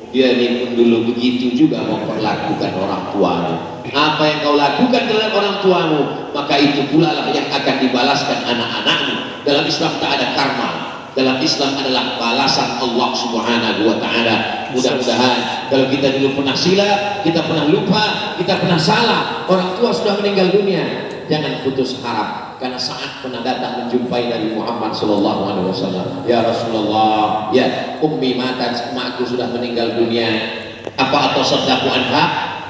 dia ini pun dulu begitu juga memperlakukan orang tuamu. Apa yang kau lakukan terhadap orang tuamu, maka itu pula lah yang akan dibalaskan anak-anakmu. Dalam Islam tak ada karma, dalam Islam adalah balasan Allah Subhanahu wa taala. Mudah-mudahan kalau kita dulu pernah silap, kita pernah lupa, kita pernah salah, orang tua sudah meninggal dunia, jangan putus harap. Karena saat pernah datang menjumpai Nabi Muhammad sallallahu alaihi wasallam, ya Rasulullah, ya ummi matan, emakku sudah meninggal dunia, apa atau sadaqu anha,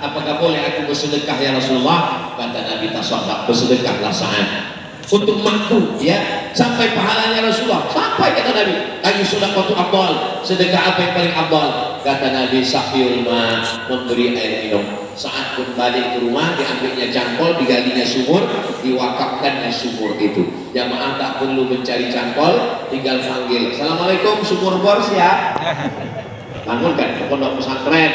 apakah boleh aku bersedekah ya Rasulullah? Kata Nabi, tasaddaq, bersedekahlah saat untuk emakku, ya, sampai pahalanya Rasulullah. Sampai kata Nabi, ayu sadaqatu afdal, sedekah apa yang paling afdal? Kata Nabi, saqiyul ma, memberi air minum. Saat pun balik ke rumah, diambilnya cangkol, digalinya sumur, diwakafkannya sumur itu. Jamaah tak perlu mencari cangkol, tinggal panggil, assalamualaikum sumur bor siap. Bangunkan pondok pesantren.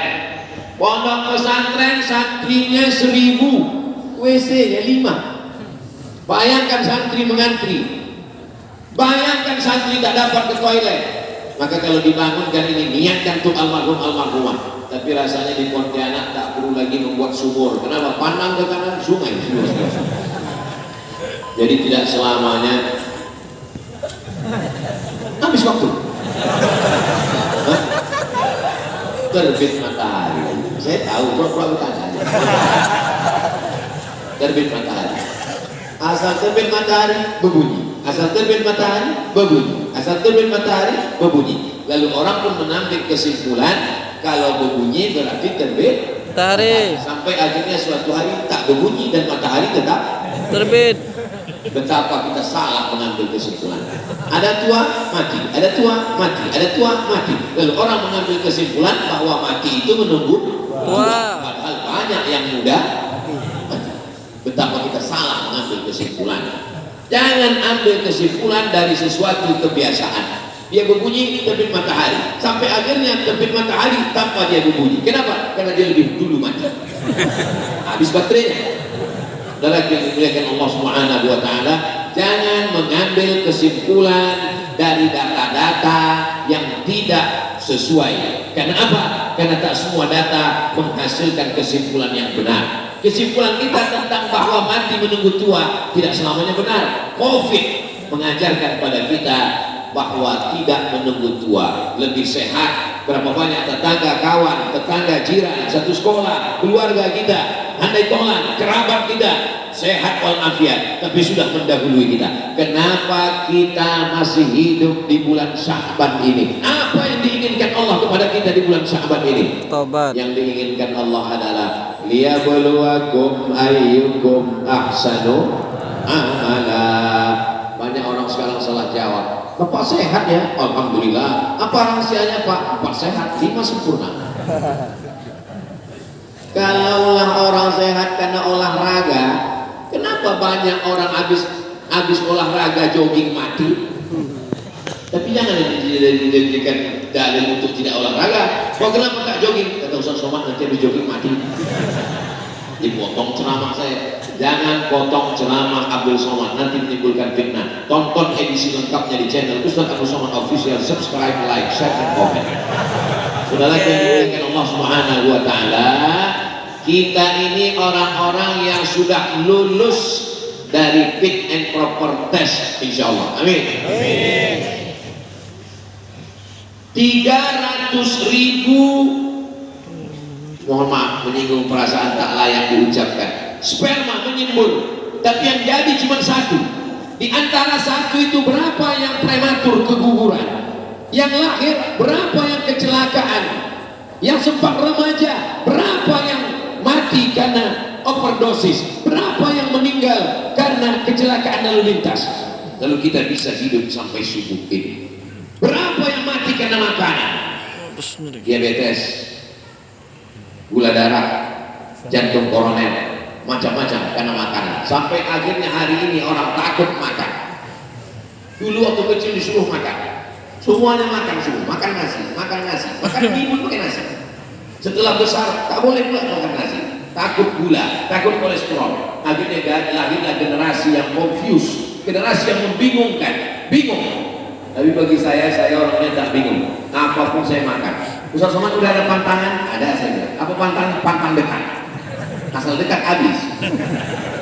Pondok pesantren santrinya 1000, WC-nya 5. Bayangkan santri mengantri, bayangkan santri tak dapat ke toilet. Maka kalau dibangunkan ini, niatkan untuk almarhum almarhumah. Tapi rasanya di Pontianak tak perlu lagi membuat sumur. Kenapa? Pandang ke kanan sungai. Jadi tidak selamanya habis waktu. Hah? Terbit matahari. Saya tahu, pura-pura bertanya. Terbit matahari. Asal terbit matahari berbunyi. Asal terbit matahari berbunyi. Asal terbit matahari berbunyi. Lalu orang pun mengambil kesimpulan, kalau berbunyi berarti terbit matahari. Sampai akhirnya suatu hari tak berbunyi dan matahari tetap terbit. Betapa kita salah mengambil kesimpulan. Ada tua mati, ada tua mati, ada tua mati. Lalu orang mengambil kesimpulan bahwa mati itu menunggu tua. Padahal banyak yang muda mati. Betapa kita salah mengambil kesimpulan. Jangan ambil kesimpulan dari sesuatu kebiasaan. Dia berbunyi terbit matahari, sampai akhirnya terbit matahari tanpa dia berbunyi. Kenapa? Karena dia lebih dulu mati. Habis baterainya. Dan yang dimuliakan Allah Subhanahu wa taala, jangan mengambil kesimpulan dari data-data yang tidak sesuai. Karena apa? Karena tak semua data menghasilkan kesimpulan yang benar. Kesimpulan kita tentang bahwa mati menunggu tua tidak selamanya benar. Covid mengajarkan pada kita bahwa tidak menunggu tua, lebih sehat. Berapa banyak tetangga, kawan, tetangga, jiran, satu sekolah, keluarga kita, andai tolan, kerabat kita sehat walafiat, tapi sudah mendahului kita. Kenapa kita masih hidup di bulan Sya'ban ini? Apa yang diinginkan Allah kepada kita di bulan Sya'ban ini? Taubat. Yang diinginkan Allah adalah liyabluwakum ayyukum ahsanu amala. Banyak orang sekarang salah jawab. Bapak sehat ya? Alhamdulillah. Apa rahasianya Pak? Bapak sehat, 5 sempurna. Kalaulah orang sehat karena olahraga, kenapa banyak orang habis olahraga jogging mati? Tapi jangan dijadikan dalil untuk tidak olahraga. Kok kenapa tak jogging? Kata Ustaz Somad, nanti habis jogging mati. Dipotong ceramah saya. Jangan potong ceramah Abdul Somad, nanti menimbulkan fitnah. Tonton edisi lengkapnya di channel Ustaz Abdul Somad Official. Subscribe, like, share, dan komen. Saudara yang dimuliakan Allah Subhanahu wa Ta'ala, kita ini orang-orang yang sudah lulus dari fit and proper test, insya Allah. Amin. Amin. 300.000, mohon maaf menyinggung perasaan tak layak diucapkan, sperma menyembur, tapi yang jadi cuma 1. Di antara 1 itu berapa yang prematur keguguran, yang lahir berapa yang kecelakaan, yang sempat remaja berapa yang mati karena overdosis, berapa yang meninggal karena kecelakaan lalu lintas. Lalu kita bisa hidup sampai subuh ini. Berapa yang mati karena makanan? Diabetes, gula darah, jantung koroner, macam-macam karena makanan. Sampai akhirnya hari ini orang takut makan. Dulu waktu kecil disuruh makan, semuanya makan semua, makan nasi, makan mie pakai nasi. Setelah besar tak boleh pula makan nasi, takut gula, takut kolesterol. Akhirnya lahirlah generasi yang confused, generasi yang membingungkan, bingung. Tapi bagi saya orangnya tak bingung. Apapun saya makan. Ustaz Somad udah ada pantangan? Ada saya bilang. Apa pantangan? Pantang dekat. Asal dekat habis.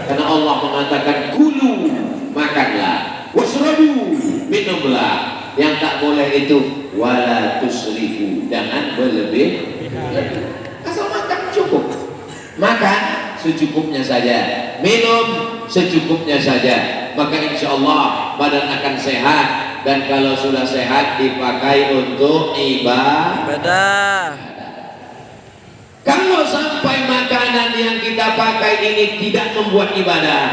Karena Allah mengatakan kulu, makanlah, wasrabu, minumlah. Yang tak boleh itu wala tusrifu, jangan berlebih. Asal makan cukup. Makan secukupnya saja, minum secukupnya saja. Maka insya Allah badan akan sehat. Dan kalau sudah sehat dipakai untuk ibadah. Kalau sampai makanan yang kita pakai ini tidak membuat ibadah,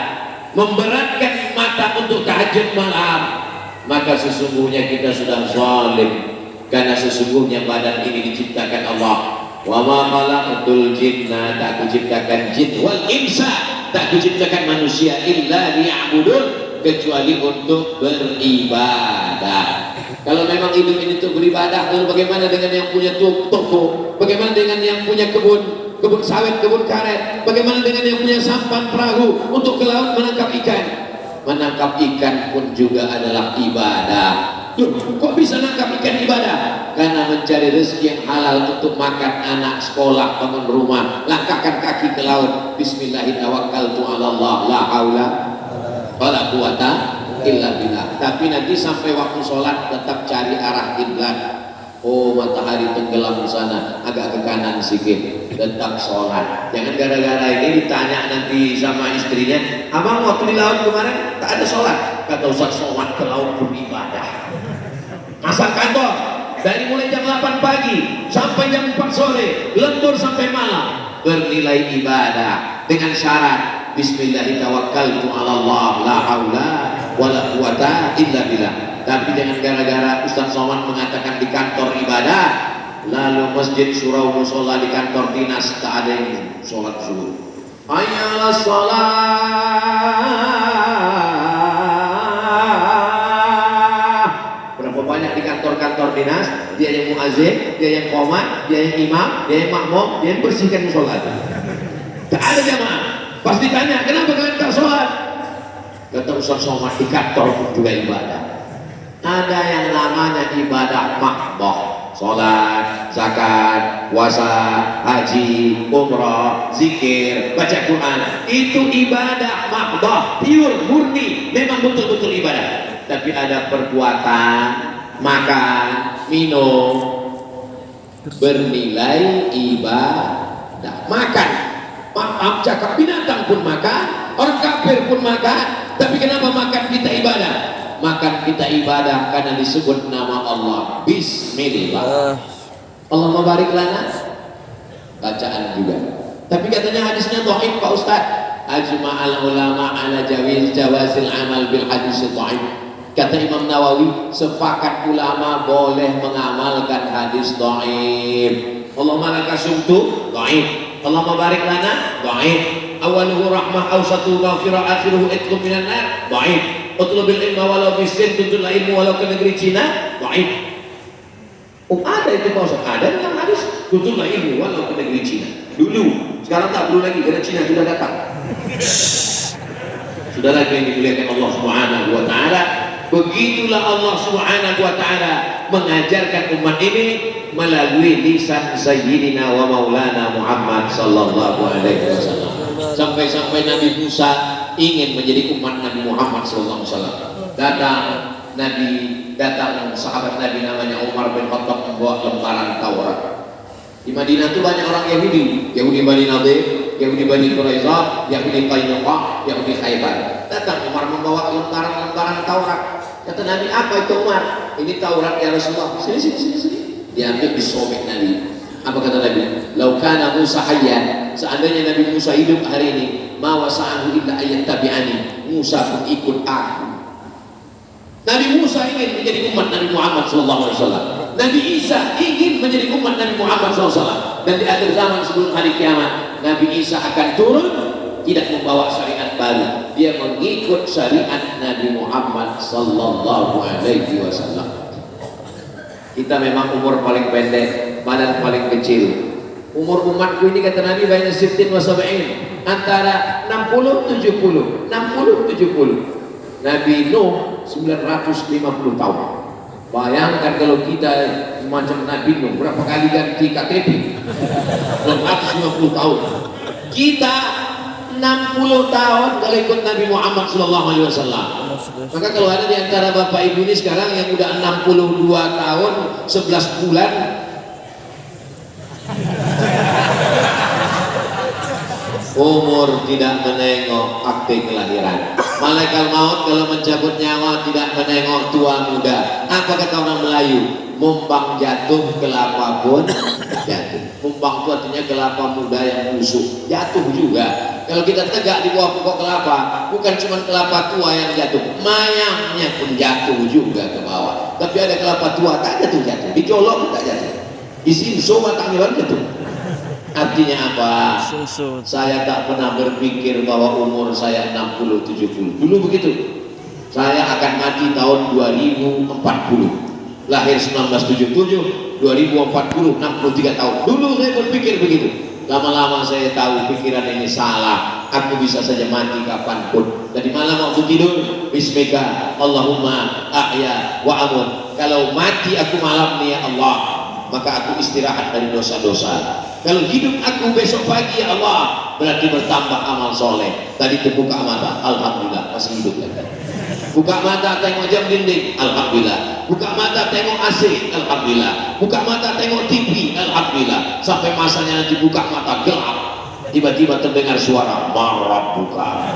memberatkan mata untuk tahajud malam, maka sesungguhnya kita sudah zalim. Karena sesungguhnya badan ini diciptakan Allah. Wa ma khalaqtul jinna, tak kuciptakan jin wal insa, tak kuciptakan manusia illa liya'budun, kecuali untuk beribadah. Kalau memang hidup ini untuk beribadah, lalu bagaimana dengan yang punya toko? Bagaimana dengan yang punya kebun sawit, kebun karet? Bagaimana dengan yang punya sampan perahu untuk ke laut menangkap ikan? Menangkap ikan pun juga adalah ibadah. Loh, kok bisa nangkap ikan ibadah? Karena mencari rezeki yang halal untuk makan anak sekolah, bangun rumah, langkahkan kaki ke laut. Bismillahirrahmanirrahim. La haula wala quwata illa billah. Tapi nanti sampai waktu sholat tetap cari arah kiblat. Oh, matahari tenggelam di sana, agak ke kanan sedikit, tetap sholat. Jangan gara-gara ini ditanya nanti sama istrinya, abang waktu di laut kemarin tak ada sholat. Kata Ustaz Somad, ke laut beribadah. Masa kantor dari mulai jam 8 pagi sampai jam 4 sore, lembur sampai malam, bernilai ibadah dengan syarat Bismillahirrahmanirrahim, la haula wala quwata illa billah. Tapi jangan gara-gara Ustaz Somad mengatakan di kantor ibadah, lalu masjid, surau, musola, di kantor dinas tak ada yang sholat zuhur. Ayalah sholat. Berapa banyak di kantor-kantor dinas, dia yang muazzin, dia yang qomat, dia yang imam, dia yang makmum, dia yang bersihkan musola. Tak ada jamaah. Pas ditanya, kenapa kalian tak sholat? Kata Ustaz Somad, di kantor pun juga ibadah. Ada yang namanya ibadah mahdoh, sholat, zakat, puasa, haji, umrah, zikir, baca Quran. Itu ibadah mahdoh, pure, murni, memang betul-betul ibadah. Tapi ada perbuatan, makan, minum, bernilai ibadah. Makan, maaf, cakap binatang pun makan, orang kafir pun makan. Tapi kenapa makan kita ibadah? Makan kita ibadah karena disebut nama Allah. Bismillah. Allah mabarik lana. Bacaan juga. Tapi katanya hadisnya dhaif Pak Ustaz. Ajma'al ulama ala jawazil amal bil hadis dhaif. Kata Imam Nawawi, sepakat ulama boleh mengamalkan hadis dhaif. Allahumma laka sumtu dhaif, Allahumma barik lana dhaif, awaluhu rahmah awsatuhu maghfirah akhiruhu itqun minan nar dhaif, utlubil ilma walau bisin tuntut ilmu walau ke negeri Cina dhaif. Ada itu Pak Ustaz, ada dalam hadis tuntutlah ilmu walau ke negeri Cina dulu. Sekarang tak perlu lagi karena Cina sudah datang. Saudara yang dimuliakan Allah Subhanahu wa taala, begitulah Allah Subhanahu wa taala mengajarkan umat ini melalui lisan Sayyidina wa Maulana Muhammad sallallahu alaihi wasallam. Sampai-sampai Nabi Musa ingin menjadi umat Nabi Muhammad sallallahu alaihi wasallam. Datang sahabat Nabi namanya Umar bin Khattab membawa lembaran Taurat. Di Madinah itu banyak orang Yahudi, Yahudi Bani Nadir, Yahudi Bani Quraizah, Yahudi Qainuqa, Yahudi Khaybar. Datang Umar membawa lembaran Taurat. Kata Nabi, apa itu Umar? Ini Taurat ya Rasulullah. Sini. Diambil, disobek Nabi. Apa kata Nabi? Lau kana Musa hayyan, seandainya Nabi Musa hidup hari ini, ma wasa'ahu illa ayat tabi'ani, Musa pun ikut aku. Nabi Musa ingin menjadi umat Nabi Muhammad SAW. Nabi Isa ingin menjadi umat Nabi Muhammad SAW. Dan di akhir zaman sebelum hari kiamat, Nabi Isa akan turun, tidak membawa syariat baru. Dia mengikut syariat Nabi Muhammad SAW. Kita memang umur paling pendek, badan paling kecil. Umur umatku ini kata Nabi baina sittin wa sab'in, antara 60-70. Nabi Nuh 950 tahun. Bayangkan kalau kita macam Nabi Nuh, berapa kali ganti KTP? 950 tahun. Kita 60 tahun kalau ikut Nabi Muhammad SAW. Maka kalau ada di antara bapak ibu ini sekarang yang udah 62 tahun 11 bulan, umur tidak menengok akte kelahiran. Malaikat maut kalau mencabut nyawa tidak menengok tua muda. Apa kata orang Melayu? Mumbang jatuh kelapa pun jatuh. Mumbang itu artinya kelapa muda yang busuk, jatuh juga. Kalau kita tegak di bawah pokok kelapa, bukan cuma kelapa tua yang jatuh, mayangnya pun jatuh juga ke bawah. Tapi ada kelapa tua tak jatuh, dicolok tak jatuh, isi sobat tangan jatuh. Artinya apa? Saya tak pernah berpikir bahwa umur saya 60-70. Dulu begitu. Saya akan mati tahun 2040. Lahir 1977, 2040, 63 tahun. Dulu saya berpikir begitu. Lama-lama saya tahu pikiran ini salah. Aku bisa saja mati kapanpun. Jadi malam waktu tidur, bismika Allahumma ahya wa amut. Kalau mati aku malam nih ya Allah, maka aku istirahat dari dosa-dosa. Kalau hidup aku besok pagi ya Allah, berarti bertambah amal soleh. Tadi terbuka mata, alhamdulillah masih hidup lagi. Buka mata tengok jam dinding, alhamdulillah. Buka mata tengok AC, alhamdulillah. Buka mata tengok TV, alhamdulillah. Sampai masanya nanti buka mata gelap, tiba-tiba terdengar suara marah buka.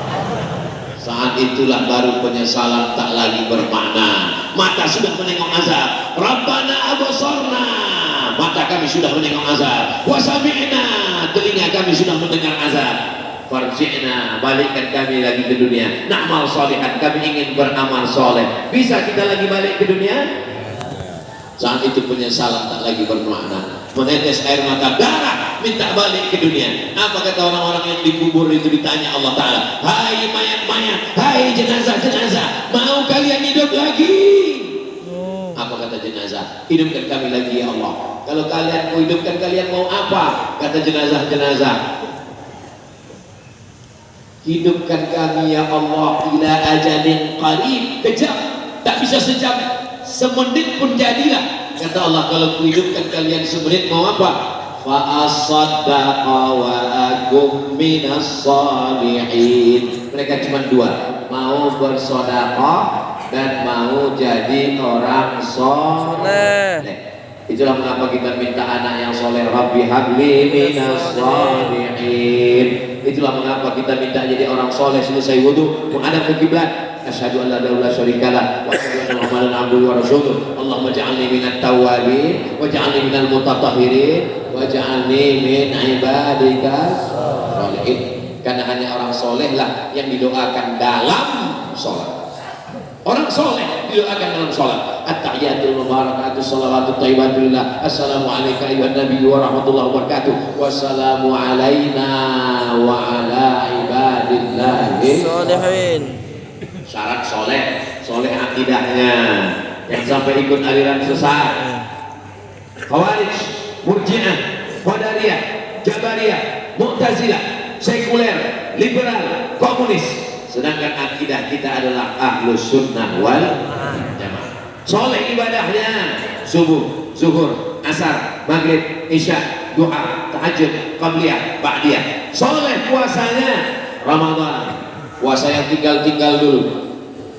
Saat itulah baru penyesalan tak lagi bermakna. Mata sudah menengok azab. Rabbana abasarna, mata kami sudah menengok azab. Wasami'na, telinga kami sudah mendengar azab. Farji'na, balikkan kami lagi ke dunia. Na'mal salihan, kami ingin beramal soleh. Bisa kita lagi balik ke dunia? Saat itu penyesalan tak lagi bermakna. Menetes air mata darah, minta balik ke dunia. Apa kata orang-orang yang dikubur itu? Ditanya Allah Ta'ala, hai mayat-mayat, hai jenazah-jenazah, mau kalian hidup lagi? Apa kata jenazah? Hidupkan kami lagi ya Allah. Kalau kalian mau hidupkan, kalian mau apa? Kata jenazah-jenazah, hidupkan kami ya Allah ila ajalin qarib, kejam, tak bisa sejam, semenit pun jadilah. Kata Allah, kalau kuhidupkan kalian semenit mau apa? Fa asaddaqa wa akum minas salihin. Mereka cuma dua, mau bersedekah dan mau jadi orang soleh. Itulah mengapa kita minta anak yang soleh. Rabbi habli minas salihin. Itulah mengapa kita minta jadi orang soleh. Selesai wudu menghadap ke kiblat, asyhadu an la ilaha illallah syarikalah wa asyhadu anna muhammadan abduhu wa rasuluh. Allahumma ja'alni minat tawwabin waj'alni minal mutatahhirin waj'alni min ibadikas sholihin. Karena hanya orang soleh lah yang didoakan dalam sholat. Orang soleh didoakan dalam sholat. At-tahiyatul mubarakatuh shalawatut thayyibatulillah. Assalamualaikum ayuhan nabi wa rahmatullahi wabarakatuh. Wassalamu alaina wa ala ibadillahi Sholihin. syarat soleh, soleh akidahnya. Yang sampai ikut aliran sesat, Khawarij, Murji'ah, Qadariyah, Jabariyah, Mu'tazilah, sekuler, liberal, komunis. Sedangkan akidah kita adalah Ahlus Sunnah wal Jamaah. Soleh ibadahnya subuh, zuhur, asar, maghrib, isya, duha, tahajud, qabliyah, ba'diyah. Soleh puasanya Ramadan, puasa yang tinggal-tinggal dulu.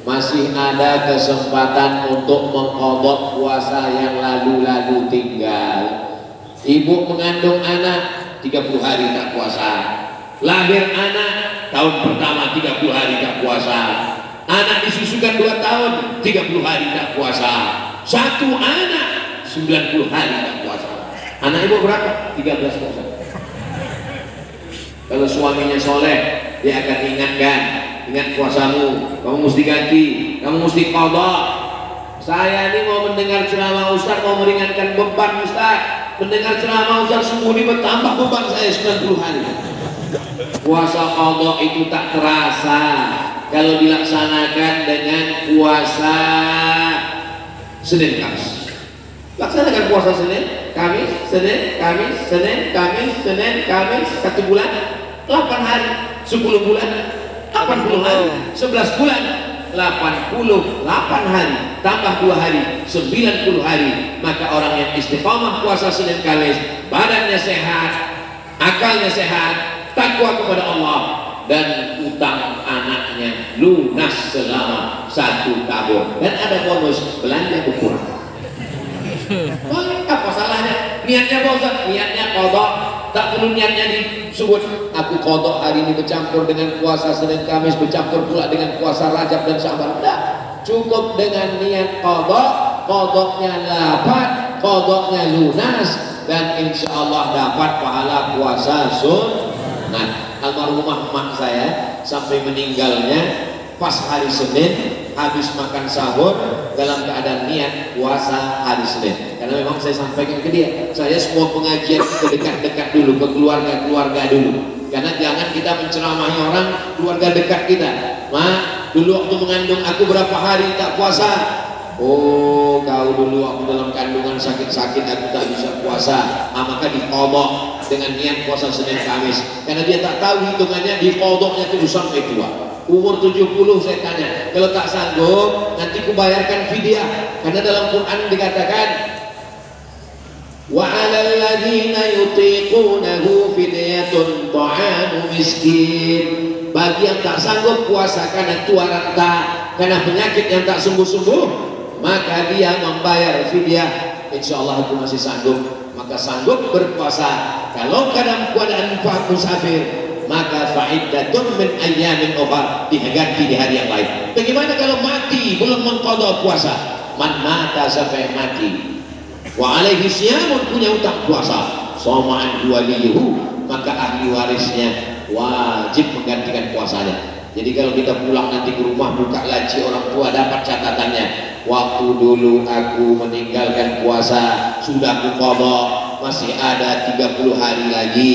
Masih ada kesempatan untuk mengqadha puasa yang lalu-lalu tinggal. Ibu mengandung anak 30 hari tak puasa. Lahir anak tahun pertama 30 hari tak puasa. Anak disusukan 2 tahun 30 hari tak puasa. Satu anak 90 hari tak puasa. Anak ibu berapa? 13 puasa. Kalau suaminya soleh, dia akan ingatkan, ingat puasamu, kamu mesti ganti, kamu mesti qadha. Saya ini mau mendengar ceramah Ustaz, mau meringankan beban Ustaz. Mendengar ceramah Ustaz semua ini bertambah beban saya 90 hari. Puasa qadha itu tak terasa kalau dilaksanakan dengan puasa Senin Kamis. Laksanakan puasa Senin, Kamis, Senin, Kamis, Senin, Kamis, Senin, Kamis, 1 bulan, 8 hari, 10 bulan, 80 hari, 11 bulan, 88 hari, tambah 2 hari, 90 hari. Maka orang yang istiqamah puasa Senin Kamis, badannya sehat, akalnya sehat, takwa kepada Allah, dan utang anaknya lunas selama 1 tahun, dan ada bonus belanja berkurang. Apa salahnya? Niatnya bosan, niatnya qadha, tak perlu niatnya disebut aku qadha hari ini bercampur dengan puasa Senin Kamis, bercampur pula dengan puasa Rajab dan Sya'ban. Tidak, cukup dengan niat qadha, qadhanya dapat, qadhanya lunas, dan insya Allah dapat pahala puasa sunnah. Almarhumah emak saya sampai meninggalnya pas hari Senin, habis makan sahur dalam keadaan niat puasa hari Senin. Karena memang saya sampaikan ke dia, saya semua pengajian ke dekat-dekat dulu, ke keluarga-keluarga dulu. Karena jangan kita menceramahi orang keluarga dekat kita. Mak, dulu waktu mengandung aku berapa hari tak puasa? Oh, kau dulu aku dalam kandungan sakit-sakit aku tak bisa puasa. Maka diqadha dengan niat puasa Senin Kamis. Karena dia tak tahu hitungannya, diqadhanya itu sampai tua. Umur 70 saya tanya, kalau tak sanggup nanti kubayarkan fidyah. Karena dalam Quran dikatakan wa 'alal ladzina yutiqunahu fidyatun ta'amu miskin. Bagi yang tak sanggup puasa karena tua renta, karena penyakit yang tak sembuh-sembuh, maka dia membayar fidyah. Insyaallah aku masih sanggup, maka sanggup berpuasa. Kalau keadaan musafir, maka fa'iddatun min ayyamin ukhra, diganti di hari yang lain. Bagaimana kalau mati belum mengqadha puasa? Man mata, sampai mati, wa alaihi siyamun, punya utang puasa, soma'an waliyuhu, maka ahli warisnya wajib menggantikan puasanya. Jadi kalau kita pulang nanti ke rumah, buka laci orang tua, dapat catatannya, waktu dulu aku meninggalkan puasa sudah aku qadha, masih ada 30 hari lagi.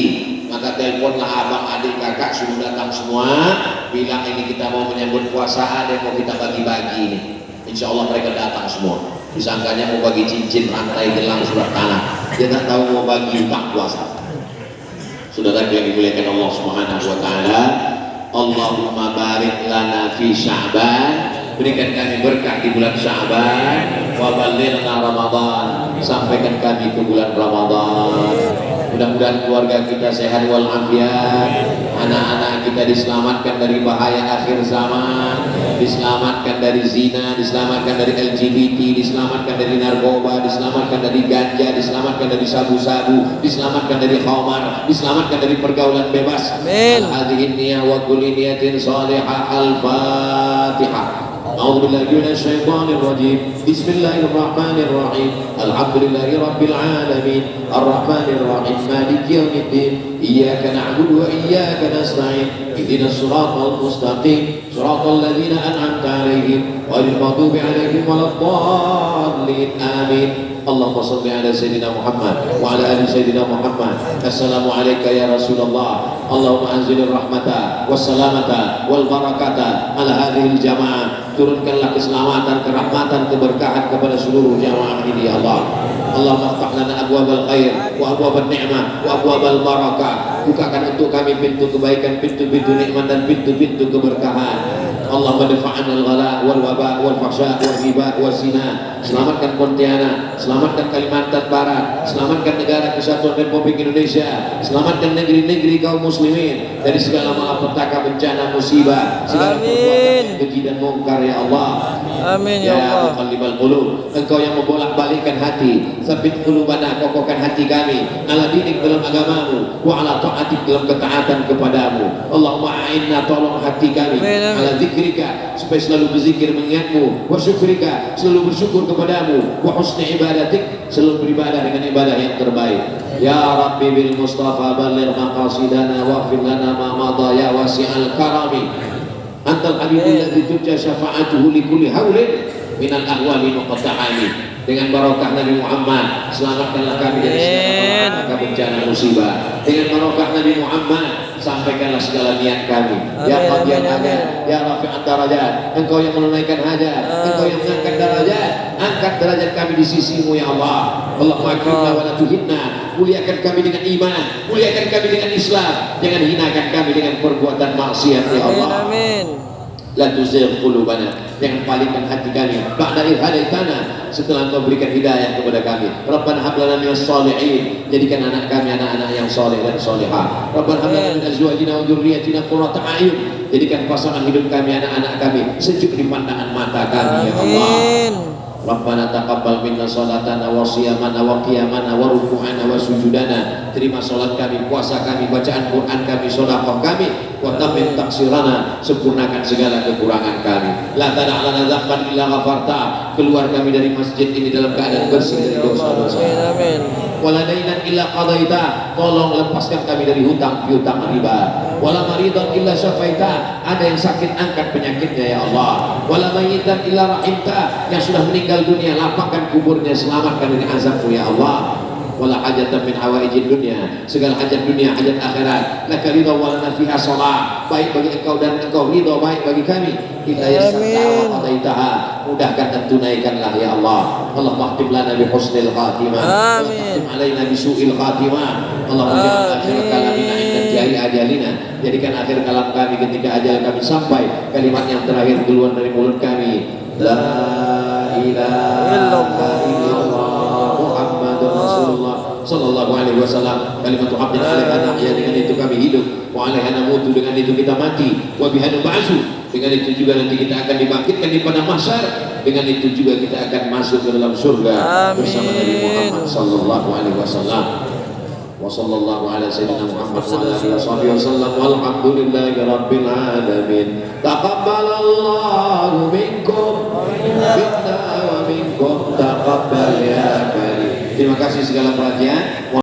Maka teleponlah abang, adik, kakak sudah datang semua, bilang ini kita mau menyambut puasa, ada yang mau kita bagi-bagi ini. Insya Allah mereka datang semua. Disangkanya mau bagi cincin, rantai, gelang, surat tanah. Dia tak tahu mau bagi utang puasa. Saudara yang dimuliakan Allah Subhanahu wa taala, Allahumma barik lana fi Sya'ban, berikan kami berkah di bulan Sya'ban, wa ballighna Ramadan, sampaikan kami ke bulan Ramadan. Mudah-mudahan keluarga kita sehat walafiat, anak-anak kita diselamatkan dari bahaya akhir zaman, diselamatkan dari zina, diselamatkan dari LGBT, diselamatkan dari narkoba, diselamatkan dari ganja, diselamatkan dari sabu-sabu, diselamatkan dari khamar, diselamatkan dari pergaulan bebas. Amin. Hadhihi niyyah wa kulli niyatin salihah. Al-Fatihah. أعوذ بالله من الشيطان الرجيم بسم الله الرحمن الرحيم الحمد لله رب العالمين الرحمن الرحيم مالك يوم الدين إياك نعبد وإياك نستعين اهدنا الصراط المستقيم صراط الذين أنعمت عليهم غير المغضوب عليهم ولا الضالين آمين اللهم صل على سيدنا محمد وعلى آل سيدنا محمد السلام عليك يا رسول الله اللهم أنزل الرحمة والسلامة والبركة على هذه الجماعة turunkanlah keselamatan, kerahmatan, keberkahan kepada seluruh jamaah ini ya Allah. Allahumma aftah lana abwabal khair wa abwabal ni'mah wa abwabal barakah. Bukakan untuk kami pintu kebaikan, pintu-pintu nikmat dan pintu-pintu keberkahan. Allahumma dafa'ana al-ghala wal waba wal fahsya wal riba wal zina. Selamatkan Pontianak, selamatkan Kalimantan Barat, selamatkan negara kesatuan Republik Indonesia, selamatkan negeri-negeri kaum muslimin dari segala malapetaka, bencana, musibah, segala perbuatan keji dan mungkar ya Allah. Amin ya Allah. Muqallibal qulub, Engkau yang membolak-balikkan hati, sabit qulubana, kokohkan hati kami ala dinik dalam agamamu wa ala ta'atik dalam ketaatan kepadamu. Allahumma a'inna, tolong hati kami ala zikrika, supaya selalu berzikir mengingatmu, wa syukrika, selalu bersyukur kepadamu, wa husni ibadatik, selalu beribadah dengan ibadah yang terbaik. Ya Rabbi bil Mustafa balligh maqasidana waghfir lana ma madha ya wasi'al karami. Antal habibul ladzi turja syafa'atuhu li kulli haulin minal ahwali muqatta'ani. Dengan barokah Nabi Muhammad, selamatkanlah kami dari segala malapetaka, bencana, musibah. Dengan barokah Nabi Muhammad, sampaikanlah segala niat kami. Ya Qadiyal hajat, ya Rafi'at darajat, Engkau yang menunaikan hajat, Engkau yang mengangkat derajat. Angkat derajat kami di sisimu ya Allah. Allahumma akrimna wa la tuhinna. Muliakan kami dengan iman, muliakan kami dengan Islam, jangan hinakan kami dengan perbuatan maksiat ya Allah. Amin. La tuzigh qulubana, jangan palingkan hati kami ba'da idh hadaitana, setelah Engkau berikan hidayah kepada kami. Rabbana hab lana minas shalihin, jadikan anak kami anak-anak yang saleh dan salihah. Rabbana hab lana min azwajina wa dzurriyyatina qurrata a'yun, jadikan pasangan hidup kami, anak-anak kami sejuk di pandangan mata kami ya Allah. Rabbana taqabbal minna salatana wa siyamana wa qiyamana wa ruku'ana wa sujudana. Terima salat kami, puasa kami, bacaan Quran kami, sedekah kami, wa tammim taqsirana, sempurnakan segala kekurangan kami. La tada' lana dzamban illa ghafarta, keluar kami dari masjid ini dalam keadaan bersih dari dosa-dosa. Amin. Wala dainan illa qadaita, tolong lepaskan kami dari hutang piutang riba. Wala maridan illa syafaita, ada yang sakit angkat penyakitnya ya Allah. Wala mayyitan illa rahimta, yang sudah meninggal dunia lapangkan kuburnya, selamatkan dari azabmu ya Allah. Wala hajatan min hawaijid dunia, segala hajat dunia, hajat akhirat. Laka ridha wa lana fiha shalah, baik bagi Engkau dan Engkau ridha baik bagi kami. Illa yassarta wa qadaitaha, mudahkan dan tunaikanlah ya Allah. Allahumma khtim lana bi husnil khatimah, Amin. khtim alaina bi su'il khatimah. Allahumma ja'al akhir kalamina inda jari ajalina, jadikan akhir kalam kami ketika ajal kami sampai, kalimat yang terakhir keluar dari mulut kami, la ilaha illallah Muhammadur Rasulullah sallallahu alaihi wasallam. Kalimat abdin alaiha nahya, dengan itu kami hidup, wa alaiha namutu, dengan itu kita mati, wa biha nub'atsu, dengan itu juga nanti kita akan dibangkitkan di padang mahsyar, dengan itu juga kita akan masuk ke dalam surga bersama Nabi Muhammad sallallahu alaihi wasallam. Wa sallallahu ala sayyidina Muhammad wa ala alihi wasallam, walhamdulillahi rabbil alamin. Taqabbalallahu minkum minna wa minkum taqabbal ya karim. Terima kasih segala perhatian.